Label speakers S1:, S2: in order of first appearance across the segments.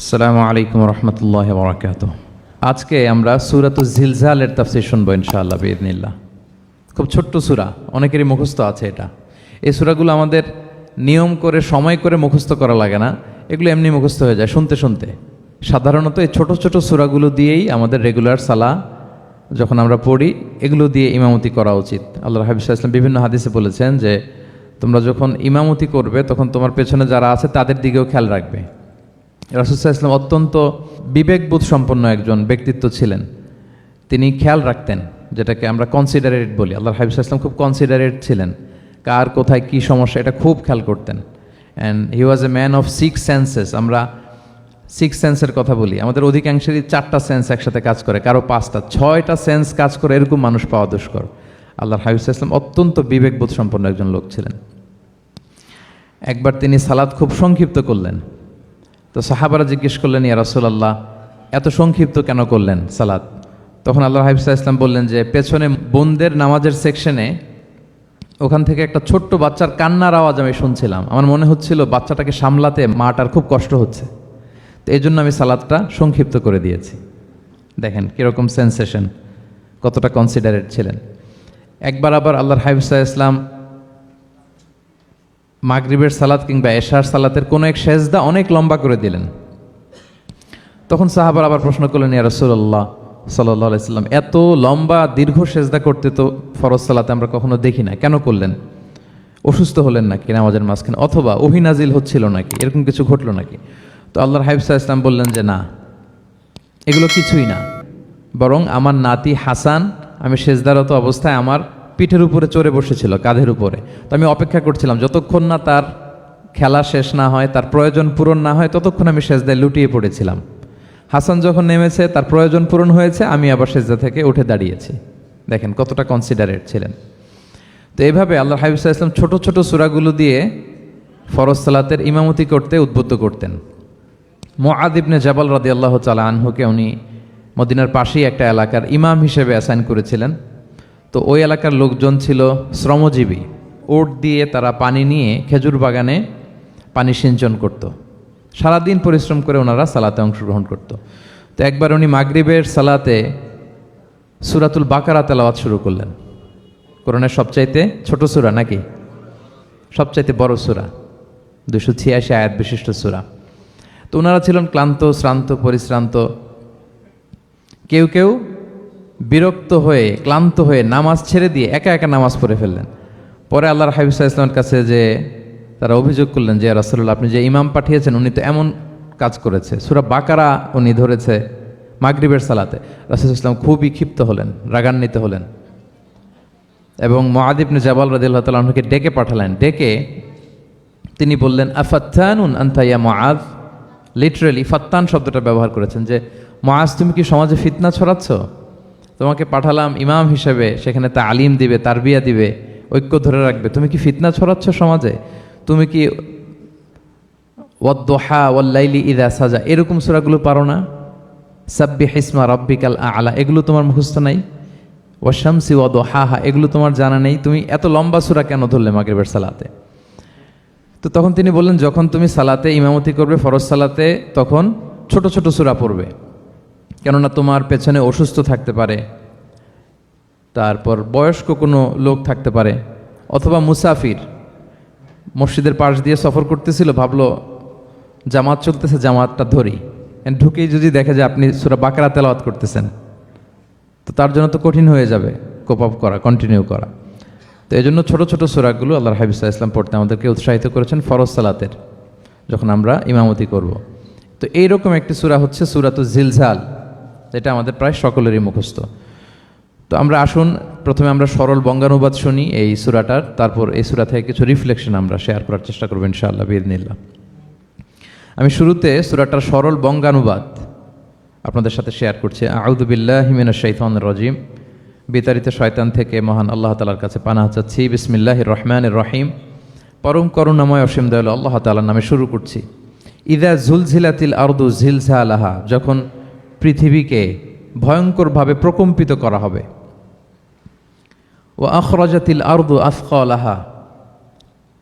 S1: আসসালামু আলাইকুম রহমতুল্লাহ বারাকাতুহু। আজকে আমরা সূরাতুজ জিলজালের তাফসীর শুনবো ইনশাআল্লাহ বিইذনিল্লাহ। খুব ছোট্ট সূরা, অনেকেরই মুখস্থ আছে এটা। এই সূরাগুলো আমাদের নিয়ম করে সময় করে মুখস্থ করা লাগে না, এগুলো এমনি মুখস্থ হয়ে যায় শুনতে শুনতে। সাধারণত এই ছোট ছোট সূরাগুলো দিয়েই আমাদের রেগুলার সালাহ যখন আমরা পড়ি এগুলো দিয়ে ইমামতি করা উচিত। আল্লাহর হাবিব সাল্লাল্লাহু আলাইহি ওয়াসাল্লাম বিভিন্ন হাদিসে বলেছেন যে তোমরা যখন ইমামতি করবে তখন তোমার পেছনে যারা আছে তাদের দিকেও খেয়াল রাখবে। রাসূল সাল্লাল্লাহু আলাইহি ওয়াসাল্লাম অত্যন্ত বিবেকবোধ সম্পন্ন একজন ব্যক্তিত্ব ছিলেন। তিনি খেয়াল রাখতেন, যেটাকে আমরা কনসিডারেট বলি। আল্লাহর হাবিব সাল্লাল্লাহু আলাইহি ওয়াসাল্লাম খুব কনসিডারেট ছিলেন, কার কোথায় কী সমস্যা এটা খুব খেয়াল করতেন। And he was a man of 6 senses. আমরা 6 সেন্সের কথা বলি, আমাদের অধিকাংশেরই 4টা সেন্স একসাথে কাজ করে, কারো 5টা 6টা সেন্স কাজ করে, এরকম মানুষ পাওয়া দুষ্কর। আল্লাহর হাবিব সাল্লাল্লাহু আলাইহি ওয়াসাল্লাম অত্যন্ত বিবেকবোধ সম্পন্ন একজন লোক ছিলেন। একবার তিনি সালাত খুব সংক্ষিপ্ত করলেন, তো সাহাবারা জিজ্ঞেস করলেন, ইয়া রাসূলুল্লাহ এত সংক্ষিপ্ত কেন করলেন সালাত? তখন আল্লাহর হাবিব সাল্লাল্লাহু আলাইহি ওয়াসাল্লাম বললেন যে পেছনে বোনদের নামাজের সেকশনে ওখান থেকে একটা ছোট্ট বাচ্চার কান্নার আওয়াজ আমি শুনছিলাম। আমার মনে হচ্ছিল বাচ্চাটাকে সামলাতে মাটার খুব কষ্ট হচ্ছে, তো এই জন্য আমি সালাতটা সংক্ষিপ্ত করে দিয়েছি। দেখেন কীরকম সেন্সেশন, কতটা কনসিডারেট ছিলেন। একবার আবার আল্লাহর হাবিব সাল্লাল্লাহু আলাইহি ওয়াসাল্লাম মাগরিবের সালাত কিংবা এশার সালাতের কোনো এক সেজদা অনেক লম্বা করে দিলেন। তখন সাহাবারা আবার প্রশ্ন করলেন, ইয়া রাসূলুল্লাহ সাল্লাল্লাহু আলাইহি ওয়াসাল্লাম এত লম্বা দীর্ঘ সেজদা করতে তো ফরজ সালাতে আমরা কখনো দেখি না, কেন করলেন? অসুস্থ হলেন নাকি নামাজের মাঝখানে, অথবা ওহী নাজিল হচ্ছিল নাকি, এরকম কিছু ঘটলো নাকি? তো আল্লাহর হাবিব সাল্লাল্লাহু আলাইহি ওয়াসাল্লাম বললেন যে না, এগুলো কিছুই না, বরং আমার নাতি হাসান আমি সেজদারত অবস্থায় আমার পিঠের উপরে চড়ে বসেছিল, কাঁধের উপরে। তো আমি অপেক্ষা করছিলাম যতক্ষণ না তার খেলা শেষ না হয়, তার প্রয়োজন পূরণ না হয়, ততক্ষণ আমি সেজদায় লুটিয়ে পড়েছিলাম। হাসান যখন নেমেছে, তার প্রয়োজন পূরণ হয়েছে, আমি আবার সেজদা থেকে উঠে দাঁড়িয়েছি। দেখেন কতটা কনসিডারেট ছিলেন। তো এইভাবে আল্লাহর হাবিব সাল্লাল্লাহু আলাইহি ওয়াসাল্লাম ছোট ছোট সূরাগুলো দিয়ে ফরজ সালাতের ইমামতি করতে উদ্বুদ্ধ করতেন। মুআয ইবনে জাবাল রাদিয়াল্লাহু তাআলা আনহুকে উনি মদিনার পাশেই একটা এলাকার ইমাম হিসেবে অ্যাসাইন করেছিলেন। তো ওই এলাকার লোকজন ছিল শ্রমজীবী, ওট দিয়ে তারা পানি নিয়ে খেজুর বাগানে পানি সিঞ্চন করত। সারাদিন পরিশ্রম করে ওনারা সালাতে অংশগ্রহণ করত। তো একবার উনি মাগরিবের সালাতে সূরাতুল বাকারা তেলাওয়াত শুরু করলেন। কোরআনের সবচাইতে ছোট সূরা নাকি সবচাইতে বড় সূরা, 286 আয়াত বিশিষ্ট সূরা। তো ওনারা ছিলেন ক্লান্ত, শ্রান্ত, পরিশ্রান্ত। কেউ কেউ বিরক্ত হয়ে ক্লান্ত হয়ে নামাজ ছেড়ে দিয়ে একা একা নামাজ পড়ে ফেললেন। পরে আল্লাহর হাবিব সাল্লাল্লাহু আলাইহি ওয়াসাল্লামের কাছে যে তারা অভিযোগ করলেন যে ইয়া রাসূলুল্লাহ আপনি যে ইমাম পাঠিয়েছেন উনি তো এমন কাজ করেছে, সূরা বাকারা উনি ধরেছে মাগরিবের সালাতে। রাসূল সাল্লাল্লাহু আলাইহি ওয়াসাল্লাম খুবই ক্ষিপ্ত হলেন, রাগান্বিত হলেন এবং মুআয ইবনে জাবাল রাদিয়াল্লাহু তাআলা আনহুকে ডেকে পাঠালেন। ডেকে তিনি বললেন, আফাত্তানুন আনতা ইয়া মুআয। লিটারালি ফাত্তান শব্দটা ব্যবহার করেছেন যে মুআয তুমি কি সমাজে ফিতনা ছড়াচ্ছ? তোমাকে পাঠালাম ইমাম হিসেবে, সেখানে তালিম দিবে, তারবিয়া দিবে, ঐক্য ধরে রাখবে, তুমি কি ফিতনা ছড়াচ্ছ সমাজে? তুমি কি ওয়াদ-দুহা ওয়াল-লাইলি ইযা সাজা এরকম সূরাগুলো পারো না? সাব্বিহ ইসমা রাব্বিকাল আ'লা এগুলো তোমার মুখস্থ নাই? ওয়াশ-শামসি ওয়া-দুহাহা এগুলো তোমার জানা নেই? তুমি এত লম্বা সূরা কেন ধরলে মাগরিবের সালাতে? তো তখন তিনি বললেন, যখন তুমি সালাতে ইমামতি করবে ফরজ সালাতে, তখন ছোট ছোট সূরা পড়বে, কেননা তোমার পেছনে অসুস্থ থাকতে পারে, তারপর বয়স্ক কোনো লোক থাকতে পারে, অথবা মুসাফির মসজিদের পাশ দিয়ে সফর করতেছিল, ভাবলো জামাত চলতেছে, জামাতটা ধরি, ঢুকেই যদি দেখে যে আপনি সূরা বাকারা তেলাওয়াত করতেছেন, তো তার জন্য তো কঠিন হয়ে যাবে কোপ আপ করা, কন্টিনিউ করা। তো এই জন্য ছোটো ছোটো সূরাগুলো আল্লাহর হাবিব সাল্লাল্লাহু আলাইহি ওয়াসাল্লাম পড়তে আমাদেরকে উৎসাহিত করেছেন ফরজ সালাতের, যখন আমরা ইমামতি করব। তো এইরকম একটি সূরা হচ্ছে সূরাতুজ জিলজাল, যেটা আমাদের প্রায় সকলেরই মুখস্থ। তো আমরা আসুন প্রথমে আমরা সরল বঙ্গানুবাদ শুনি এই সূরাটার, তারপর এই সূরা থেকে কিছু রিফ্লেকশন আমরা শেয়ার করার চেষ্টা করব ইনশাআল্লাহ বিইذনিল্লাহ। আমি শুরুতে সূরাটার সরল বঙ্গানুবাদ আপনাদের সাথে শেয়ার করছি। আউযু বিল্লাহি মিনাশ শাইতানির রাজিম। বিতাড়িত শয়তান থেকে মহান আল্লাহ তাআলার কাছে পানাহ চাচ্ছি। বিসমিল্লাহির রহমানির রহিম। পরম করুণাময় অসীম দয়ালু আল্লাহ তাআলার নামে শুরু করছি। ইযা জুলজিলাতিল আরদু জিলজালাহা যখন পৃথিবীকে ভয়ঙ্করভাবে প্রকম্পিত করা হবে। ওয়া আখরাজাতিল আরদু আথকালাহা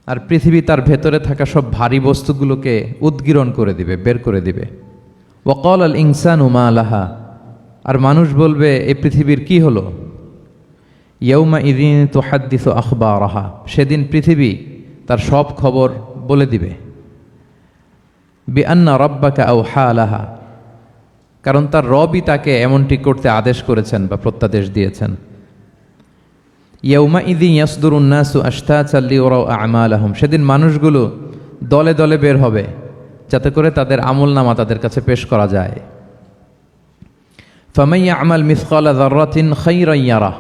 S1: আর পৃথিবী তার ভেতরে থাকা সব ভারী বস্তুগুলোকে উদ্গীরণ করে দিবে, বের করে দিবে। ওয়াকাল আল ইনসানু মা লাহা, আর মানুষ বলবে এই পৃথিবীর কি হলো। ইয়াউমা ইদিন তুহাদ্দিসু আখবারাহা, সেদিন পৃথিবী তার সব খবর বলে দিবে। বিআন্না রাব্বাকা আওহা লাহা, কারণ তার রবই তাকে এমনটি করতে আদেশ করেছেন বা প্রত্যাদেশ দিয়েছেন। ইয়াউমা ইদিন ইয়াসদুরুন নাসু আশতাতান লিয়ারাউ আমালাহুম, সেদিন মানুষগুলো দলে দলে বের হবে যাতে করে তাদের আমলনামা তাদের কাছে পেশ করা যায়। ফামান ইয়ামাল মিসকালা যাররাতিন খাইরান ইয়ারা,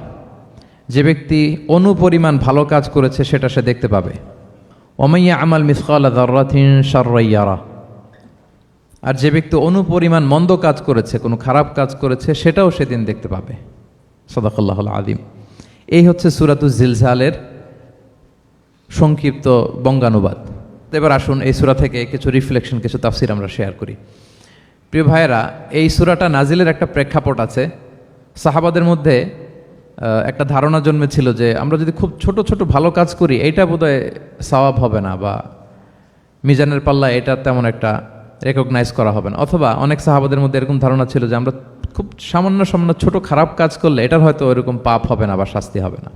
S1: যে ব্যক্তি অনুপরিমাণ ভালো কাজ করেছে সেটা সে দেখতে পাবে। ওমান ইয়ামাল মিসকালা যাররাতিন শাররান ইয়ারা, আর যে ব্যক্তি অনুপরিমাণ মন্দ কাজ করেছে, কোনো খারাপ কাজ করেছে, সেটাও সেদিন দেখতে পাবে। সাদাকাল্লাহুল আযীম। এই হচ্ছে সূরাতুজ জিলজালের সংক্ষিপ্ত বঙ্গানুবাদ। এবার আসুন এই সূরা থেকে কিছু রিফ্লেকশন, কিছু তাফসির আমরা শেয়ার করি। প্রিয় ভাইয়েরা, এই সূরাটা নাজিলের একটা প্রেক্ষাপট আছে। সাহাবাদের মধ্যে একটা ধারণা জন্মেছিল যে আমরা যদি খুব ছোট ছোট ভালো কাজ করি এইটা বোধহয় সওয়াব হবে না, বা মিজানের পাল্লা এটা তেমন একটা রেকগনাইজ করা হবে না। অথবা অনেক সাহাবাদের মধ্যে এরকম ধারণা ছিল যে আমরা খুব সামান্য সামান্য ছোট খারাপ কাজ করলে এটার হয়তো ওইরকম পাপ হবে না বা শাস্তি হবে না।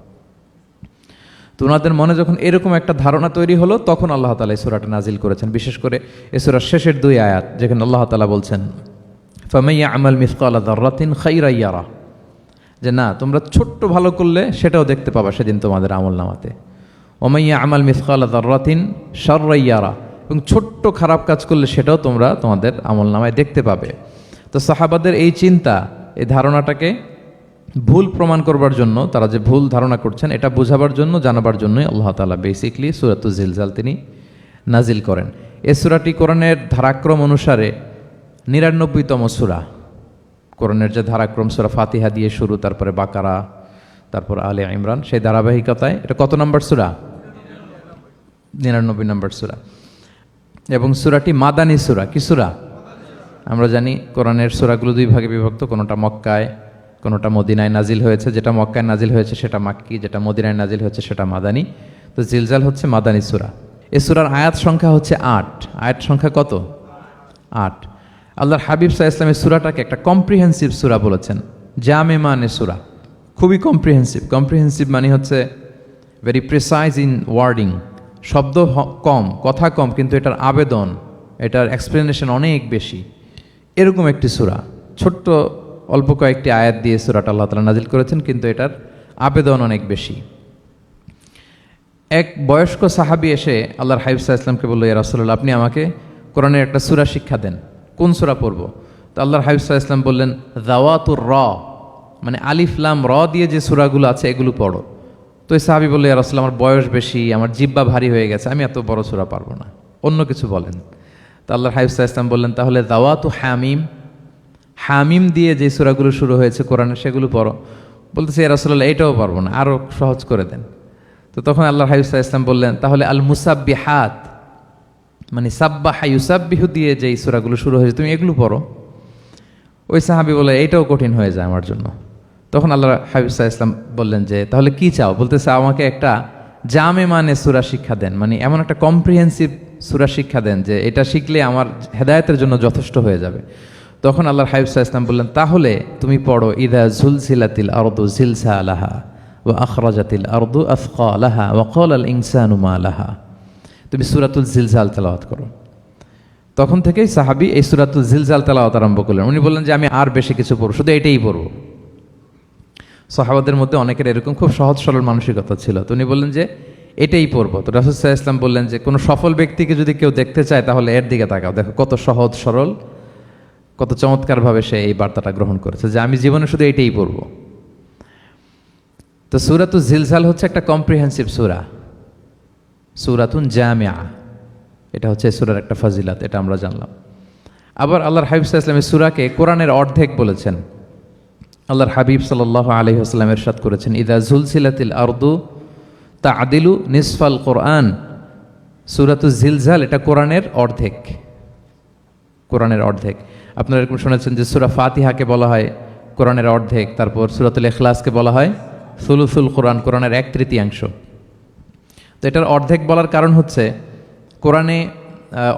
S1: তো ওনাদের মনে যখন এরকম একটা ধারণা তৈরি হলো, তখন আল্লাহ তাআলা এই সূরাটা নাজিল করেছেন। বিশেষ করে এই সূরার শেষের 2 আয়াত, যেখানে আল্লাহ তাআলা বলছেন ফামান ইয়ামাল মিসকালা যাররাতিন খাইরান ইয়ারা, যে না, তোমরা ছোট্ট ভালো করলে সেটাও দেখতে পাবা সেদিন তোমাদের আমলনামাতে। ওমান ইয়ামাল মিসকালা যাররাতিন শাররান ইয়ারা, এবং ছোট্ট খারাপ কাজ করলে সেটাও তোমরা তোমাদের আমলনামায় দেখতে পাবে। তো সাহাবাদের এই চিন্তা, এই ধারণাটাকে ভুল প্রমাণ করবার জন্য, তারা যে ভুল ধারণা করছেন এটা বোঝাবার জন্য, জানাবার জন্যই আল্লাহ তাআলা বেসিকলি সূরাতুজ জিলজাল তিনি নাজিল করেন। এই সূরাটি কোরআনের ধারাক্রম অনুসারে 99তম সূরা। কোরআনের যে ধারাক্রম, সূরা ফাতিহা দিয়ে শুরু, তারপরে বাকারা, তারপর আলে ইমরান, সেই ধারাবাহিকতায় এটা কত নম্বর সূরা? 99 নম্বর সূরা। এবং সূরাটি মাদানী সূরা। কি সূরা? আমরা জানি কোরআনের সূরাগুলো 2 ভাগে বিভক্ত, কোনোটা মক্কায়, কোনোটা মদিনায় নাজিল হয়েছে। যেটা মক্কায় নাজিল হয়েছে সেটা মাক্কি, যেটা মদিনায় নাজিল হয়েছে সেটা মাদানী। তো জিলজাল হচ্ছে মাদানী সূরা। এই সূরার আয়াত সংখ্যা হচ্ছে 8। আয়াত সংখ্যা কত? 8। আল্লাহর হাবিব সাল্লাল্লাহু আলাইহি ওয়াসাল্লাম এই সূরাটাকে একটা কম্প্রিহেন্সিভ সূরা বলেছেন। জামে মানে সূরা, খুবই কম্প্রিহেন্সিভ। কম্প্রিহেন্সিভ মানে হচ্ছে ভেরি প্রিসাইজ ইন ওয়ার্ডিং, শব্দ কম, কথা কম, কিন্তু এটার আবেদন, এটার এক্সপ্লেনেশন অনেক বেশি, এরকম একটি সূরা। ছোট্ট অল্প কয়েকটি আয়াত দিয়ে সূরাটা আল্লাহ তাআলা নাজিল করেছেন, কিন্তু এটার আবেদন অনেক বেশি। এক বয়স্ক সাহাবী এসে আল্লাহর হাবিব সাল্লাল্লাহু আলাইহি ওয়াসাল্লামকে বলল, ইয়া রাসূলুল্লাহ, আপনি আমাকে কোরআনের একটা সূরা শিক্ষা দেন, কোন সূরা পড়ব? তো আল্লাহর হাবিব সাল্লাল্লাহু আলাইহি ওয়াসাল্লাম বললেন, যাওয়াতুর র, মানে আলিফ লাম র দিয়ে যে সূরাগুলো আছে এগুলো পড়ো। তো এই সাহাবী বলল, ইয়া রাসূলুল্লাহ, আমার বয়স বেশি, আমার জিহ্বা ভারী হয়ে গেছে, আমি এত বড় সূরা পারবো না, অন্য কিছু বলেন। তো আল্লাহর হাবিব সাল্লাল্লাহু আলাইহি ওয়াসাল্লাম বললেন, তাহলে যাওয়াতু হামিম, হামিম দিয়ে যে সূরাগুলো শুরু হয়েছে কোরআনে সেগুলো পড়ো। বলতেছে, ইয়া রাসূলুল্লাহ, এটাও পারবো না, আরও সহজ করে দেন। তো তখন আল্লাহর হাবিব সাল্লাল্লাহু আলাইহি ওয়াসাল্লাম বললেন, তাহলে আল মুসাব্বিহাত, মানে সাব্বাহা ইউসাব্বিহু দিয়ে যেই সূরাগুলো শুরু হয়েছে তুমি এগুলো পড়ো। ওই সাহাবী বলে, এইটাও কঠিন হয়ে যায় আমার জন্য। তখন আল্লাহর হাবিব সাল্লাল্লাহু আলাইহি ওয়াসাল্লাম বললেন যে, তাহলে কি চাও? বলতেছে, আমাকে একটা জামে মানে সূরা শিক্ষা দেন, মানে এমন একটা কম্প্রিহেন্সিভ সূরা শিক্ষা দেন যে এটা শিখলে আমার হেদায়েতের জন্য যথেষ্ট হয়ে যাবে। তখন আল্লাহর হাবিব সাল্লাল্লাহু আলাইহি ওয়াসাল্লাম বললেন, তাহলে তুমি পড়ো ইযা যুলজিলাতিল আরদু জিলজালাহা ওয়া আখরাজাতিল আরদু আথকালাহা ওয়া ক্বালাল ইনসানু মা লাহা। তুমি সূরাতুল জিলজাল তেলাওয়াত করো। তখন থেকেই সাহাবী এই সূরাতুল জিলজাল তেলাওয়াত আরম্ভ করলেন। উনি বললেন যে আমি আর বেশি কিছু পড়ব, শুধু এটাই পড়ব। সাহাবাদের মধ্যে অনেকের এরকম খুব সহজ সরল মানসিকতা ছিল। তো উনি বললেন যে এটাই পড়ব। তো রাসূল সাল্লাল্লাহু আলাইহি ওয়াসাল্লাম বললেন যে কোনো সফল ব্যক্তিকে যদি কেউ দেখতে চায় তাহলে এর দিকে তাকাও, দেখো কত সহজ সরল, কত চমৎকারভাবে সে এই বার্তাটা গ্রহণ করেছে যে আমি জীবনে শুধু এটাই পড়ব। তো সূরাতুল জিলজাল হচ্ছে একটা কম্প্রিহেন্সিভ সূরা, সূরাতুন জামিআ। এটা হচ্ছে সূরার একটা ফাজিলাত, এটা আমরা জানলাম। আবার আল্লাহর হাবিব সাল্লাল্লাহু আলাইহি ওয়াসাল্লাম এই সূরাকে কোরআনের অর্ধেক বলেছেন। আল্লাহর হাবিব সাল্লাল্লাহু আলাইহি ওয়াসাল্লাম ইরশাদ করেছেন, ইযা যুলজিলাতিল আরদু তা'দিলু নিসফাল কোরআন। সূরাতুল জিলজাল এটা কোরআনের অর্ধেক, কোরআনের অর্ধেক। আপনারা এরকম শুনেছেন যে সূরা ফাতিহাকে বলা হয় কোরআনের অর্ধেক, তারপর সূরাতুল ইখলাসকে বলা হয় সুলুসুল কোরআন, কোরআনের 1/3। তো এটার অর্ধেক বলার কারণ হচ্ছে কোরআনে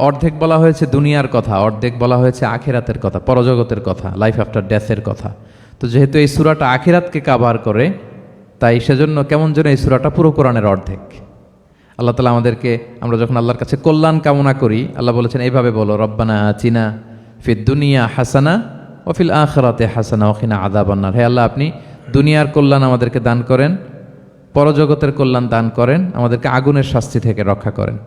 S1: অর্ধেক বলা হয়েছে দুনিয়ার কথা, অর্ধেক বলা হয়েছে আখিরাতের কথা, পরজগতের কথা, লাইফ আফটার ডেথের কথা। তো যেহেতু এই সূরাটা আখিরাতকে কাভার করে, তাই সেজন্য কেমন যেন এই সূরাটা পুরো কোরআনের অর্ধেক। আল্লাহ তাআলা আমাদেরকে, আমরা যখন আল্লাহর কাছে কল্যাণ কামনা করি, আল্লাহ বলেছেন এইভাবে বলো, রব্বানা আতিনা ফিদ দুনিয়া হাসানা ওয়া ফিল আখিরাতি হাসানা ওয়া কিনা আযাবান্নার। হে আল্লাহ, আপনি দুনিয়ার কল্যাণ আমাদেরকে দান করেন, পরজগতের কল্যাণ দান করেন, আমাদেরকে আগুনের শাস্তি থেকে রক্ষা করেন।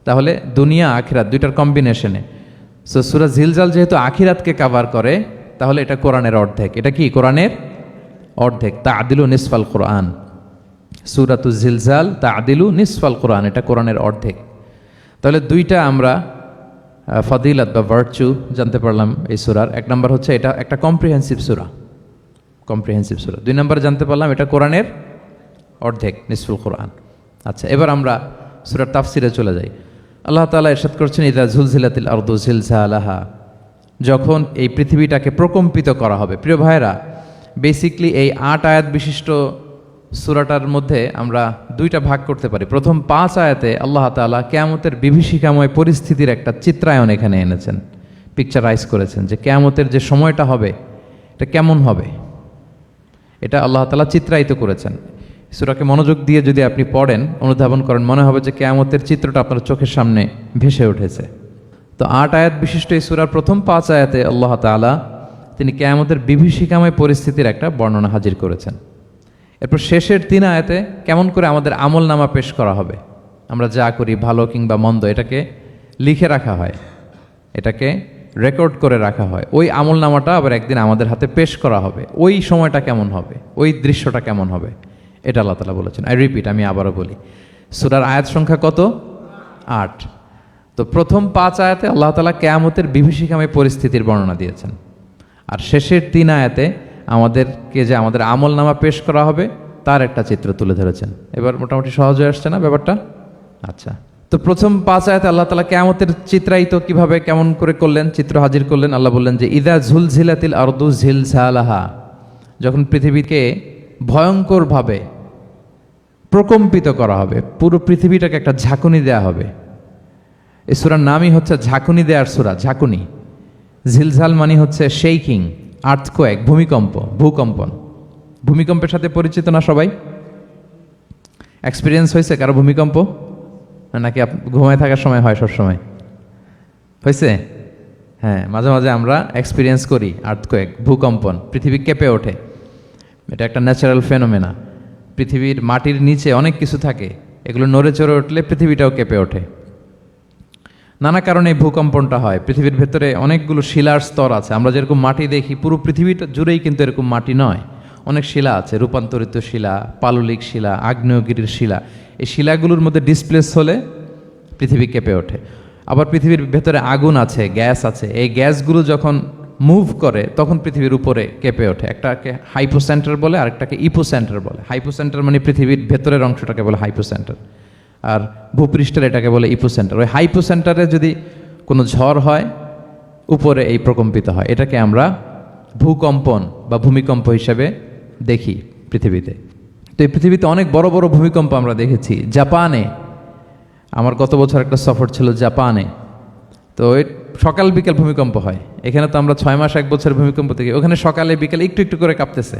S1: তাহলে দুনিয়া আখিরাত দুইটার কম্বিনেশনে। সো সূরা জিলজাল যেহেতু আখিরাতকে কাভার করে, তাহলে এটা কোরআনের অর্ধেক। এটা কি কোরআনের অর্ধেক? তা'দিলু নিসফাল কোরআন। সূরাতুজ জিলজাল তা'দিলু নিসফাল কোরআন, এটা কোরআনের অর্ধেক। তাহলে দুইটা আমরা ফদিলত বা ভার্চু জানতে পারলাম এই সূরার। এক নম্বর হচ্ছে এটা একটা কম্প্রিহেন্সিভ সূরা, কম্প্রিহেন্সিভ সূরা। দুই নম্বর জানতে পারলাম এটা কোরআনের অর্ধেক, নিসফুল কোরআন। আচ্ছা, এবার আমরা সূরার তাফসিরে চলে যাই। আল্লাহ তাআলা ইরশাদ করছেন, ইযা জুলজিলাতিল আরদু জিলজালাহা, যখন এই পৃথিবীটাকে প্রকম্পিত করা হবে। প্রিয় ভাইরা, বেসিকলি এই 8 আয়াত বিশিষ্ট সূরাটার মধ্যে আমরা দুইটা ভাগ করতে পারি। প্রথম 5 আয়াতে আল্লাহ তাআলা কিয়ামতের বিভীষিকাময় পরিস্থিতির একটা চিত্রায়ন এখানে এনেছেন, পিকচারাইজ করেছেন যে কিয়ামতের যে সময়টা হবে এটা কেমন হবে, এটা আল্লাহ তাআলা চিত্রায়িত করেছেন। সূরাকে মনোযোগ দিয়ে যদি আপনি পড়েন, অনুধাবন করেন, মনে হবে যে কিয়ামতের চিত্রটা আপনার চোখের সামনে ভেসে উঠেছে। তো 8 আয়াত বিশিষ্ট এই সূরার প্রথম 5 আয়াতে আল্লাহ তাআলা তিনি কিয়ামতের বিভীষিকাময় পরিস্থিতির একটা বর্ণনা হাজির করেছেন। এরপর শেষের 3 আয়াতে কেমন করে আমাদের আমল নামা পেশ করা হবে, আমরা যা করি ভালো কিংবা মন্দ, এটাকে লিখে রাখা হয়, এটাকে রেকর্ড করে রাখা হয়। ওই আমল নামাটা আবার একদিন আমাদের হাতে পেশ করা হবে। ওই সময়টা কেমন হবে, ওই দৃশ্যটা কেমন হবে, এটা আল্লাহ তাআলা বলেছেন। আই রিপিট, আমি আবারও বলি, সূরার আয়াত সংখ্যা কত? 8। তো প্রথম 5 আয়াতে আল্লাহ তাআলা কিয়ামতের বিভীষিকাময় পরিস্থিতির বর্ণনা দিয়েছেন, আর শেষের 3 আয়াতে আমাদেরকে যে আমাদের আমল নামা পেশ করা হবে তার একটা চিত্র তুলে ধরেছেন। এবার মোটামুটি সহজ হয়ে আসছে না ব্যাপারটা? আচ্ছা, তো প্রথম 5 আয়াতে আল্লাহ তাআলা কিয়ামতের চিত্রায়িত কিভাবে কেমন করে করলেন, চিত্র হাজির করলেন। আল্লাহ বললেন যে ইযা জুলজিলাতিল আরদু জিলজালাহা, যখন পৃথিবীকে ভয়ঙ্করভাবে প্রকম্পিত করা হবে, পুরো পৃথিবীটাকে একটা ঝাঁকুনি দেয়া হবে। এই সূরার নামই হচ্ছে ঝাঁকুনি দেওয়ার সূরা, ঝাঁকুনি। জিলজাল মানে হচ্ছে শেকিং, আর্থকোয়েক, ভূমিকম্প, ভূকম্পন। ভূমিকম্পের সাথে পরিচিত না সবাই? এক্সপিরিয়েন্স হয়েছে কারো ভূমিকম্প? নাকি ঘুমায় থাকার সময় হয়, সব সময় হয়েছে? হ্যাঁ, মাঝে মাঝে আমরা এক্সপিরিয়েন্স করি আর্থকোয়েক, ভূকম্পন, পৃথিবী কেঁপে ওঠে। এটা একটা ন্যাচারাল ফেনোমেনা। পৃথিবীর মাটির নিচে অনেক কিছু থাকে, এগুলো নড়ে চড়ে উঠলে পৃথিবীটাও কেঁপে ওঠে। নানা কারণে ভূকম্পনটা হয়। পৃথিবীর ভেতরে অনেকগুলো শিলার স্তর আছে। আমরা যেরকম মাটি দেখি, পুরো পৃথিবীটা জুড়েই কিন্তু এরকম মাটি নয়, অনেক শিলা আছে, রূপান্তরিত শিলা, পাললিক শিলা, আগ্নেয়গিরির শিলা। এই শিলাগুলোর মধ্যে ডিসপ্লেস হলে পৃথিবী কেঁপে ওঠে। আবার পৃথিবীর ভেতরে আগুন আছে, গ্যাস আছে, এই গ্যাসগুলো যখন মুভ করে তখন পৃথিবীর উপরে কেঁপে ওঠে। একটাকে হাইপোসেন্টার বলে, আরেকটাকে ইপোসেন্টার বলে। হাইপোসেন্টার মানে পৃথিবীর ভেতরের অংশটাকে বলে হাইপোসেন্টার, আর ভূপৃষ্ঠের এটাকে বলে ইপোসেন্টার। ওই হাইপোসেন্টারে যদি কোনো ঝড় হয়, উপরে এই প্রকম্পিত হয়। এটাকে আমরা ভূকম্পন বা ভূমিকম্প হিসেবে দেখি পৃথিবীতে। তো এই পৃথিবীতে অনেক বড় বড় ভূমিকম্প আমরা দেখেছি। জাপানে, আমার গত বছর একটা সফর ছিল জাপানে, তো সকাল বিকেল ভূমিকম্প হয়। এখানে তো আমরা 6 মাস 1 বছর ভূমিকম্প দেখি, ওখানে সকালে বিকেলে একটু একটু করে কাঁপতেছে।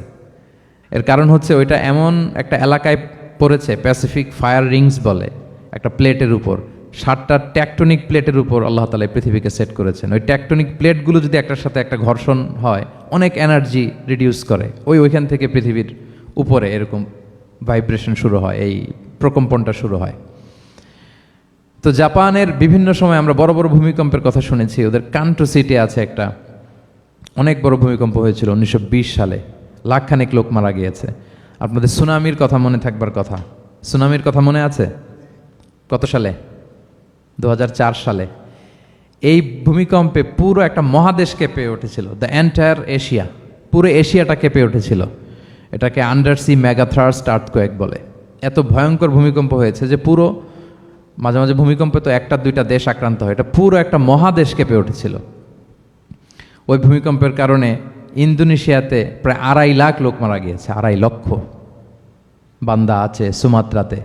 S1: এর কারণ হচ্ছে ওইটা এমন একটা এলাকায় পড়েছে, প্যাসিফিক ফায়ার রিংস বলে, একটা প্লেটের উপর, 7টা ট্যাকটনিক প্লেটের উপর আল্লাহ তাআলা পৃথিবীকে সেট করেছেন। ওই ট্যাকটনিক প্লেটগুলো যদি একটার সাথে একটা ঘর্ষণ হয়, অনেক এনার্জি রিডিউস করে, ওইখান থেকে পৃথিবীর উপরে এরকম ভাইব্রেশন শুরু হয়, এই প্রকম্পনটা শুরু হয়। তো জাপানের বিভিন্ন সময় আমরা বড় বড় ভূমিকম্পের কথা শুনেছি। ওদের কান্টো সিটি আছে একটা, অনেক বড় ভূমিকম্প হয়েছিল 1920 সালে, লাখখানেক লোক মারা গিয়েছে। আপনাদের সুনামির কথা মনে থাকবার কথা, সুনামির কথা মনে আছে? কত সালে? 2004 সালে। এই ভূমিকম্পে পুরো একটা মহাদেশ কেঁপে উঠেছিল, দ্য এন্টায়ার এশিয়া, পুরো এশিয়াটা কেঁপে উঠেছিল। এটাকে আন্ডারসি মেগাথার্স্ট আর্থকোয়েক বলে। এত ভয়ঙ্কর ভূমিকম্প হয়েছে যে পুরো, মাঝে মাঝে ভূমিকম্পে তো 1-2টা দেশ আক্রান্ত হয়, এটা পুরো একটা মহাদেশ কেঁপে উঠেছিল। ওই ভূমিকম্পের কারণে ইন্দোনেশিয়াতে প্রায় 2.5 লাখ লোক মারা গিয়েছে, 2.5 লক্ষ। বান্দা আছে সুমাত্রাতে,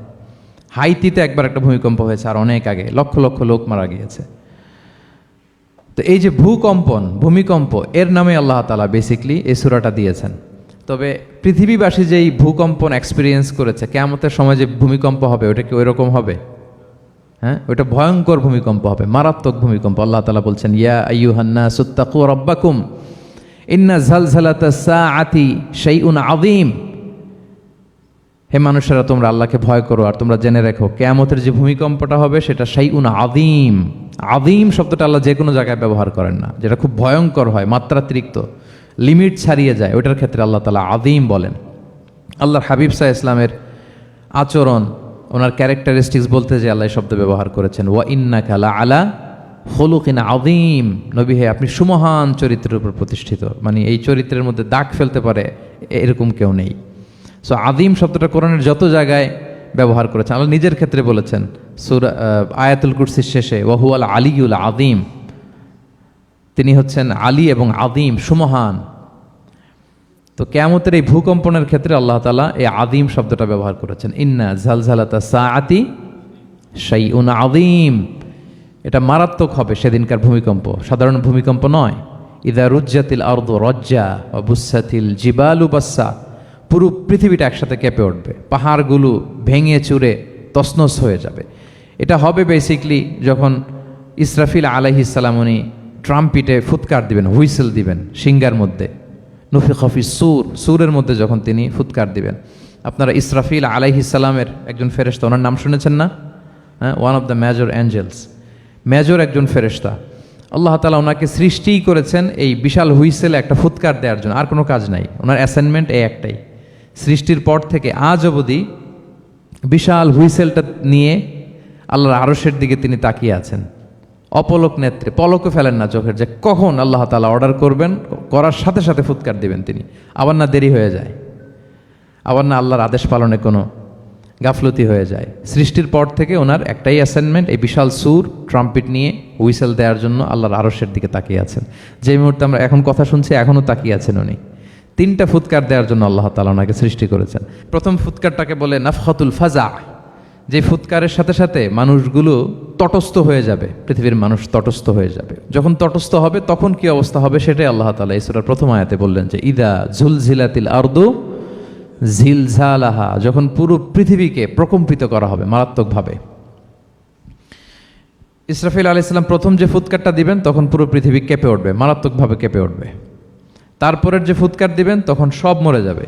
S1: হাইতিতে একবার একটা ভূমিকম্প হয়েছে, আর অনেক আগে লক্ষ লক্ষ লোক মারা গিয়েছে। তো এই যে ভূমিকম্প, এর নামে আল্লাহ তাআলা বেসিকলি এই সূরাটা দিয়েছেন। তবে পৃথিবীবাসী যেই ভূকম্পন এক্সপিরিয়েন্স করেছে, কিয়ামতের সময় যে ভূমিকম্প হবে ওটা কি ওই রকম হবে? হ্যাঁ, ওটা ভয়ঙ্কর ভূমিকম্প হবে, মারাত্মক ভূমিকম্প। আল্লাহ তাআলা বলছেন, ইয়া আইয়ুহান নাসুত্তাকু রাব্বাকুম ইন্না জালজালাতাস সাআতি শাইউন আযীম। হে মানুষেরা, তোমরা আল্লাহকে ভয় করো আর তোমরা জেনে রেখো কিয়ামতের যে ভূমিকম্পটা হবে সেটা শাইউন আযীম। আযীম শব্দটা আল্লাহ যে কোনো জায়গায় ব্যবহার করেন না, যেটা খুব ভয়ঙ্কর হয়, মাত্রাতিরিক্ত, লিমিট ছাড়িয়ে যায়, ওইটার ক্ষেত্রে আল্লাহ তাআলা আযীম বলেন। আল্লাহর হাবিব সাল্লাল্লাহু আলাইহি ইসলামের আচরণ, ওনার ক্যারেক্টারিস্টিক্স বলতে যে আল্লাহ শব্দ ব্যবহার করেছেন, ওয়া ইন্নাকা লাআলা খুলুকিন আযীম। নবী হে, আপনি সুমহান চরিত্রের উপর প্রতিষ্ঠিত, মানে এই চরিত্রের মধ্যে দাগ ফেলতে পারে এরকম কেউ নেই। সো আযীম শব্দটা কোরআনের যত জায়গায় ব্যবহার করেছেন, আল্লাহ নিজের ক্ষেত্রে বলেছেন সূরা আয়াতুল কুরসির শেষে, ওয়া হুয়াল আলিয়ুল আযীম, তিনি হচ্ছেন আলী এবং আযীম, সুমহান। তো কিয়ামতের এই ভূকম্পনের ক্ষেত্রে আল্লাহ তাআলা এই আযীম শব্দটা ব্যবহার করেছেন। ইন্না জালজালাতাস সাআতি শাইউন আযীম, এটা মারাত্মক হবে সেদিনকার ভূমিকম্প, সাধারণ ভূমিকম্প নয়। ইযা রুজ্জাতিল আরদু রাজ্জা ওয়া বুসাতিল জিবালু বাসসা, পুরো পৃথিবীটা একসাথে কেঁপে উঠবে, পাহাড়গুলো ভেঙে চুরে তছনছ হয়ে যাবে। এটা হবে বেসিকলি যখন ইসরাফিল আলাইহিস সালাম উনি ট্রাম্পিটে ফুৎকার দিবেন, হুইসেল দিবেন সিঙ্গার মধ্যে, নুফিখা ফিস সূর, সূরের মধ্যে যখন তিনি ফুৎকার দিবেন। আপনারা ইসরাফিল আলাইহিস সালামের একজন ফেরেশতা, ওনার নাম শুনেছেন না? হ্যাঁ, one of the major angels, major একজন ফেরেশতা। আল্লাহ তাআলা ওনাকে সৃষ্টিই করেছেন এই বিশাল হুইসেলে একটা ফুৎকার দেওয়ার জন্য, আর কোনো কাজ নাই, ওনার অ্যাসাইনমেন্ট এই একটাই। সৃষ্টির পর থেকে আজ অবধি বিশাল হুইসেলটা নিয়ে আল্লাহর আরশের দিকে তিনি তাকিয়ে আছেন, অপলক নেত্রে, পলকও ফেলেন না চোখের, যে কখন আল্লাহ তাআলা অর্ডার করবেন, করার সাথে সাথে ফুৎকার দিবেন তিনি, আবার না দেরি হয়ে যায়, আবার না আল্লাহর আদেশ পালনে কোনো গাফলতি হয়ে যায়। সৃষ্টির পর থেকে ওনার একটাই অ্যাসাইনমেন্ট, এই বিশাল সুর ট্রাম্পিট নিয়ে হুইসেল দেওয়ার জন্য আল্লাহর আরশের দিকে তাকিয়ে আছেন। যে মুহূর্তে আমরা এখন কথা শুনছি, এখনও তাকিয়ে আছেন উনি। 3টা ফুৎকার দেওয়ার জন্য আল্লাহ তাআলা ওনাকে সৃষ্টি করেছেন। প্রথম ফুৎকারটাকে বলে নাফখাতুল ফাজা, যে ফুৎকারের সাথে সাথে মানুষগুলো তটস্থ হয়ে যাবে, পৃথিবীর মানুষ তটস্থ হয়ে যাবে। যখন তটস্থ হবে তখন কি অবস্থা হবে সেটাই আল্লাহ তাআলা এই সূরার প্রথম আয়াতে বললেন, যে ইদা জুলজিলাতিল আরদু জিলজালাহা, যখন পুরো পৃথিবীকে প্রকম্পিত করা হবে মারাত্মকভাবে। ইসরাফিল আলাইহিস সালাম প্রথম যে ফুৎকারটা দিবেন তখন পুরো পৃথিবী কেঁপে উঠবে, মারাত্মকভাবে কেঁপে উঠবে। তারপরের যে ফুৎকার দিবেন তখন সব মরে যাবে,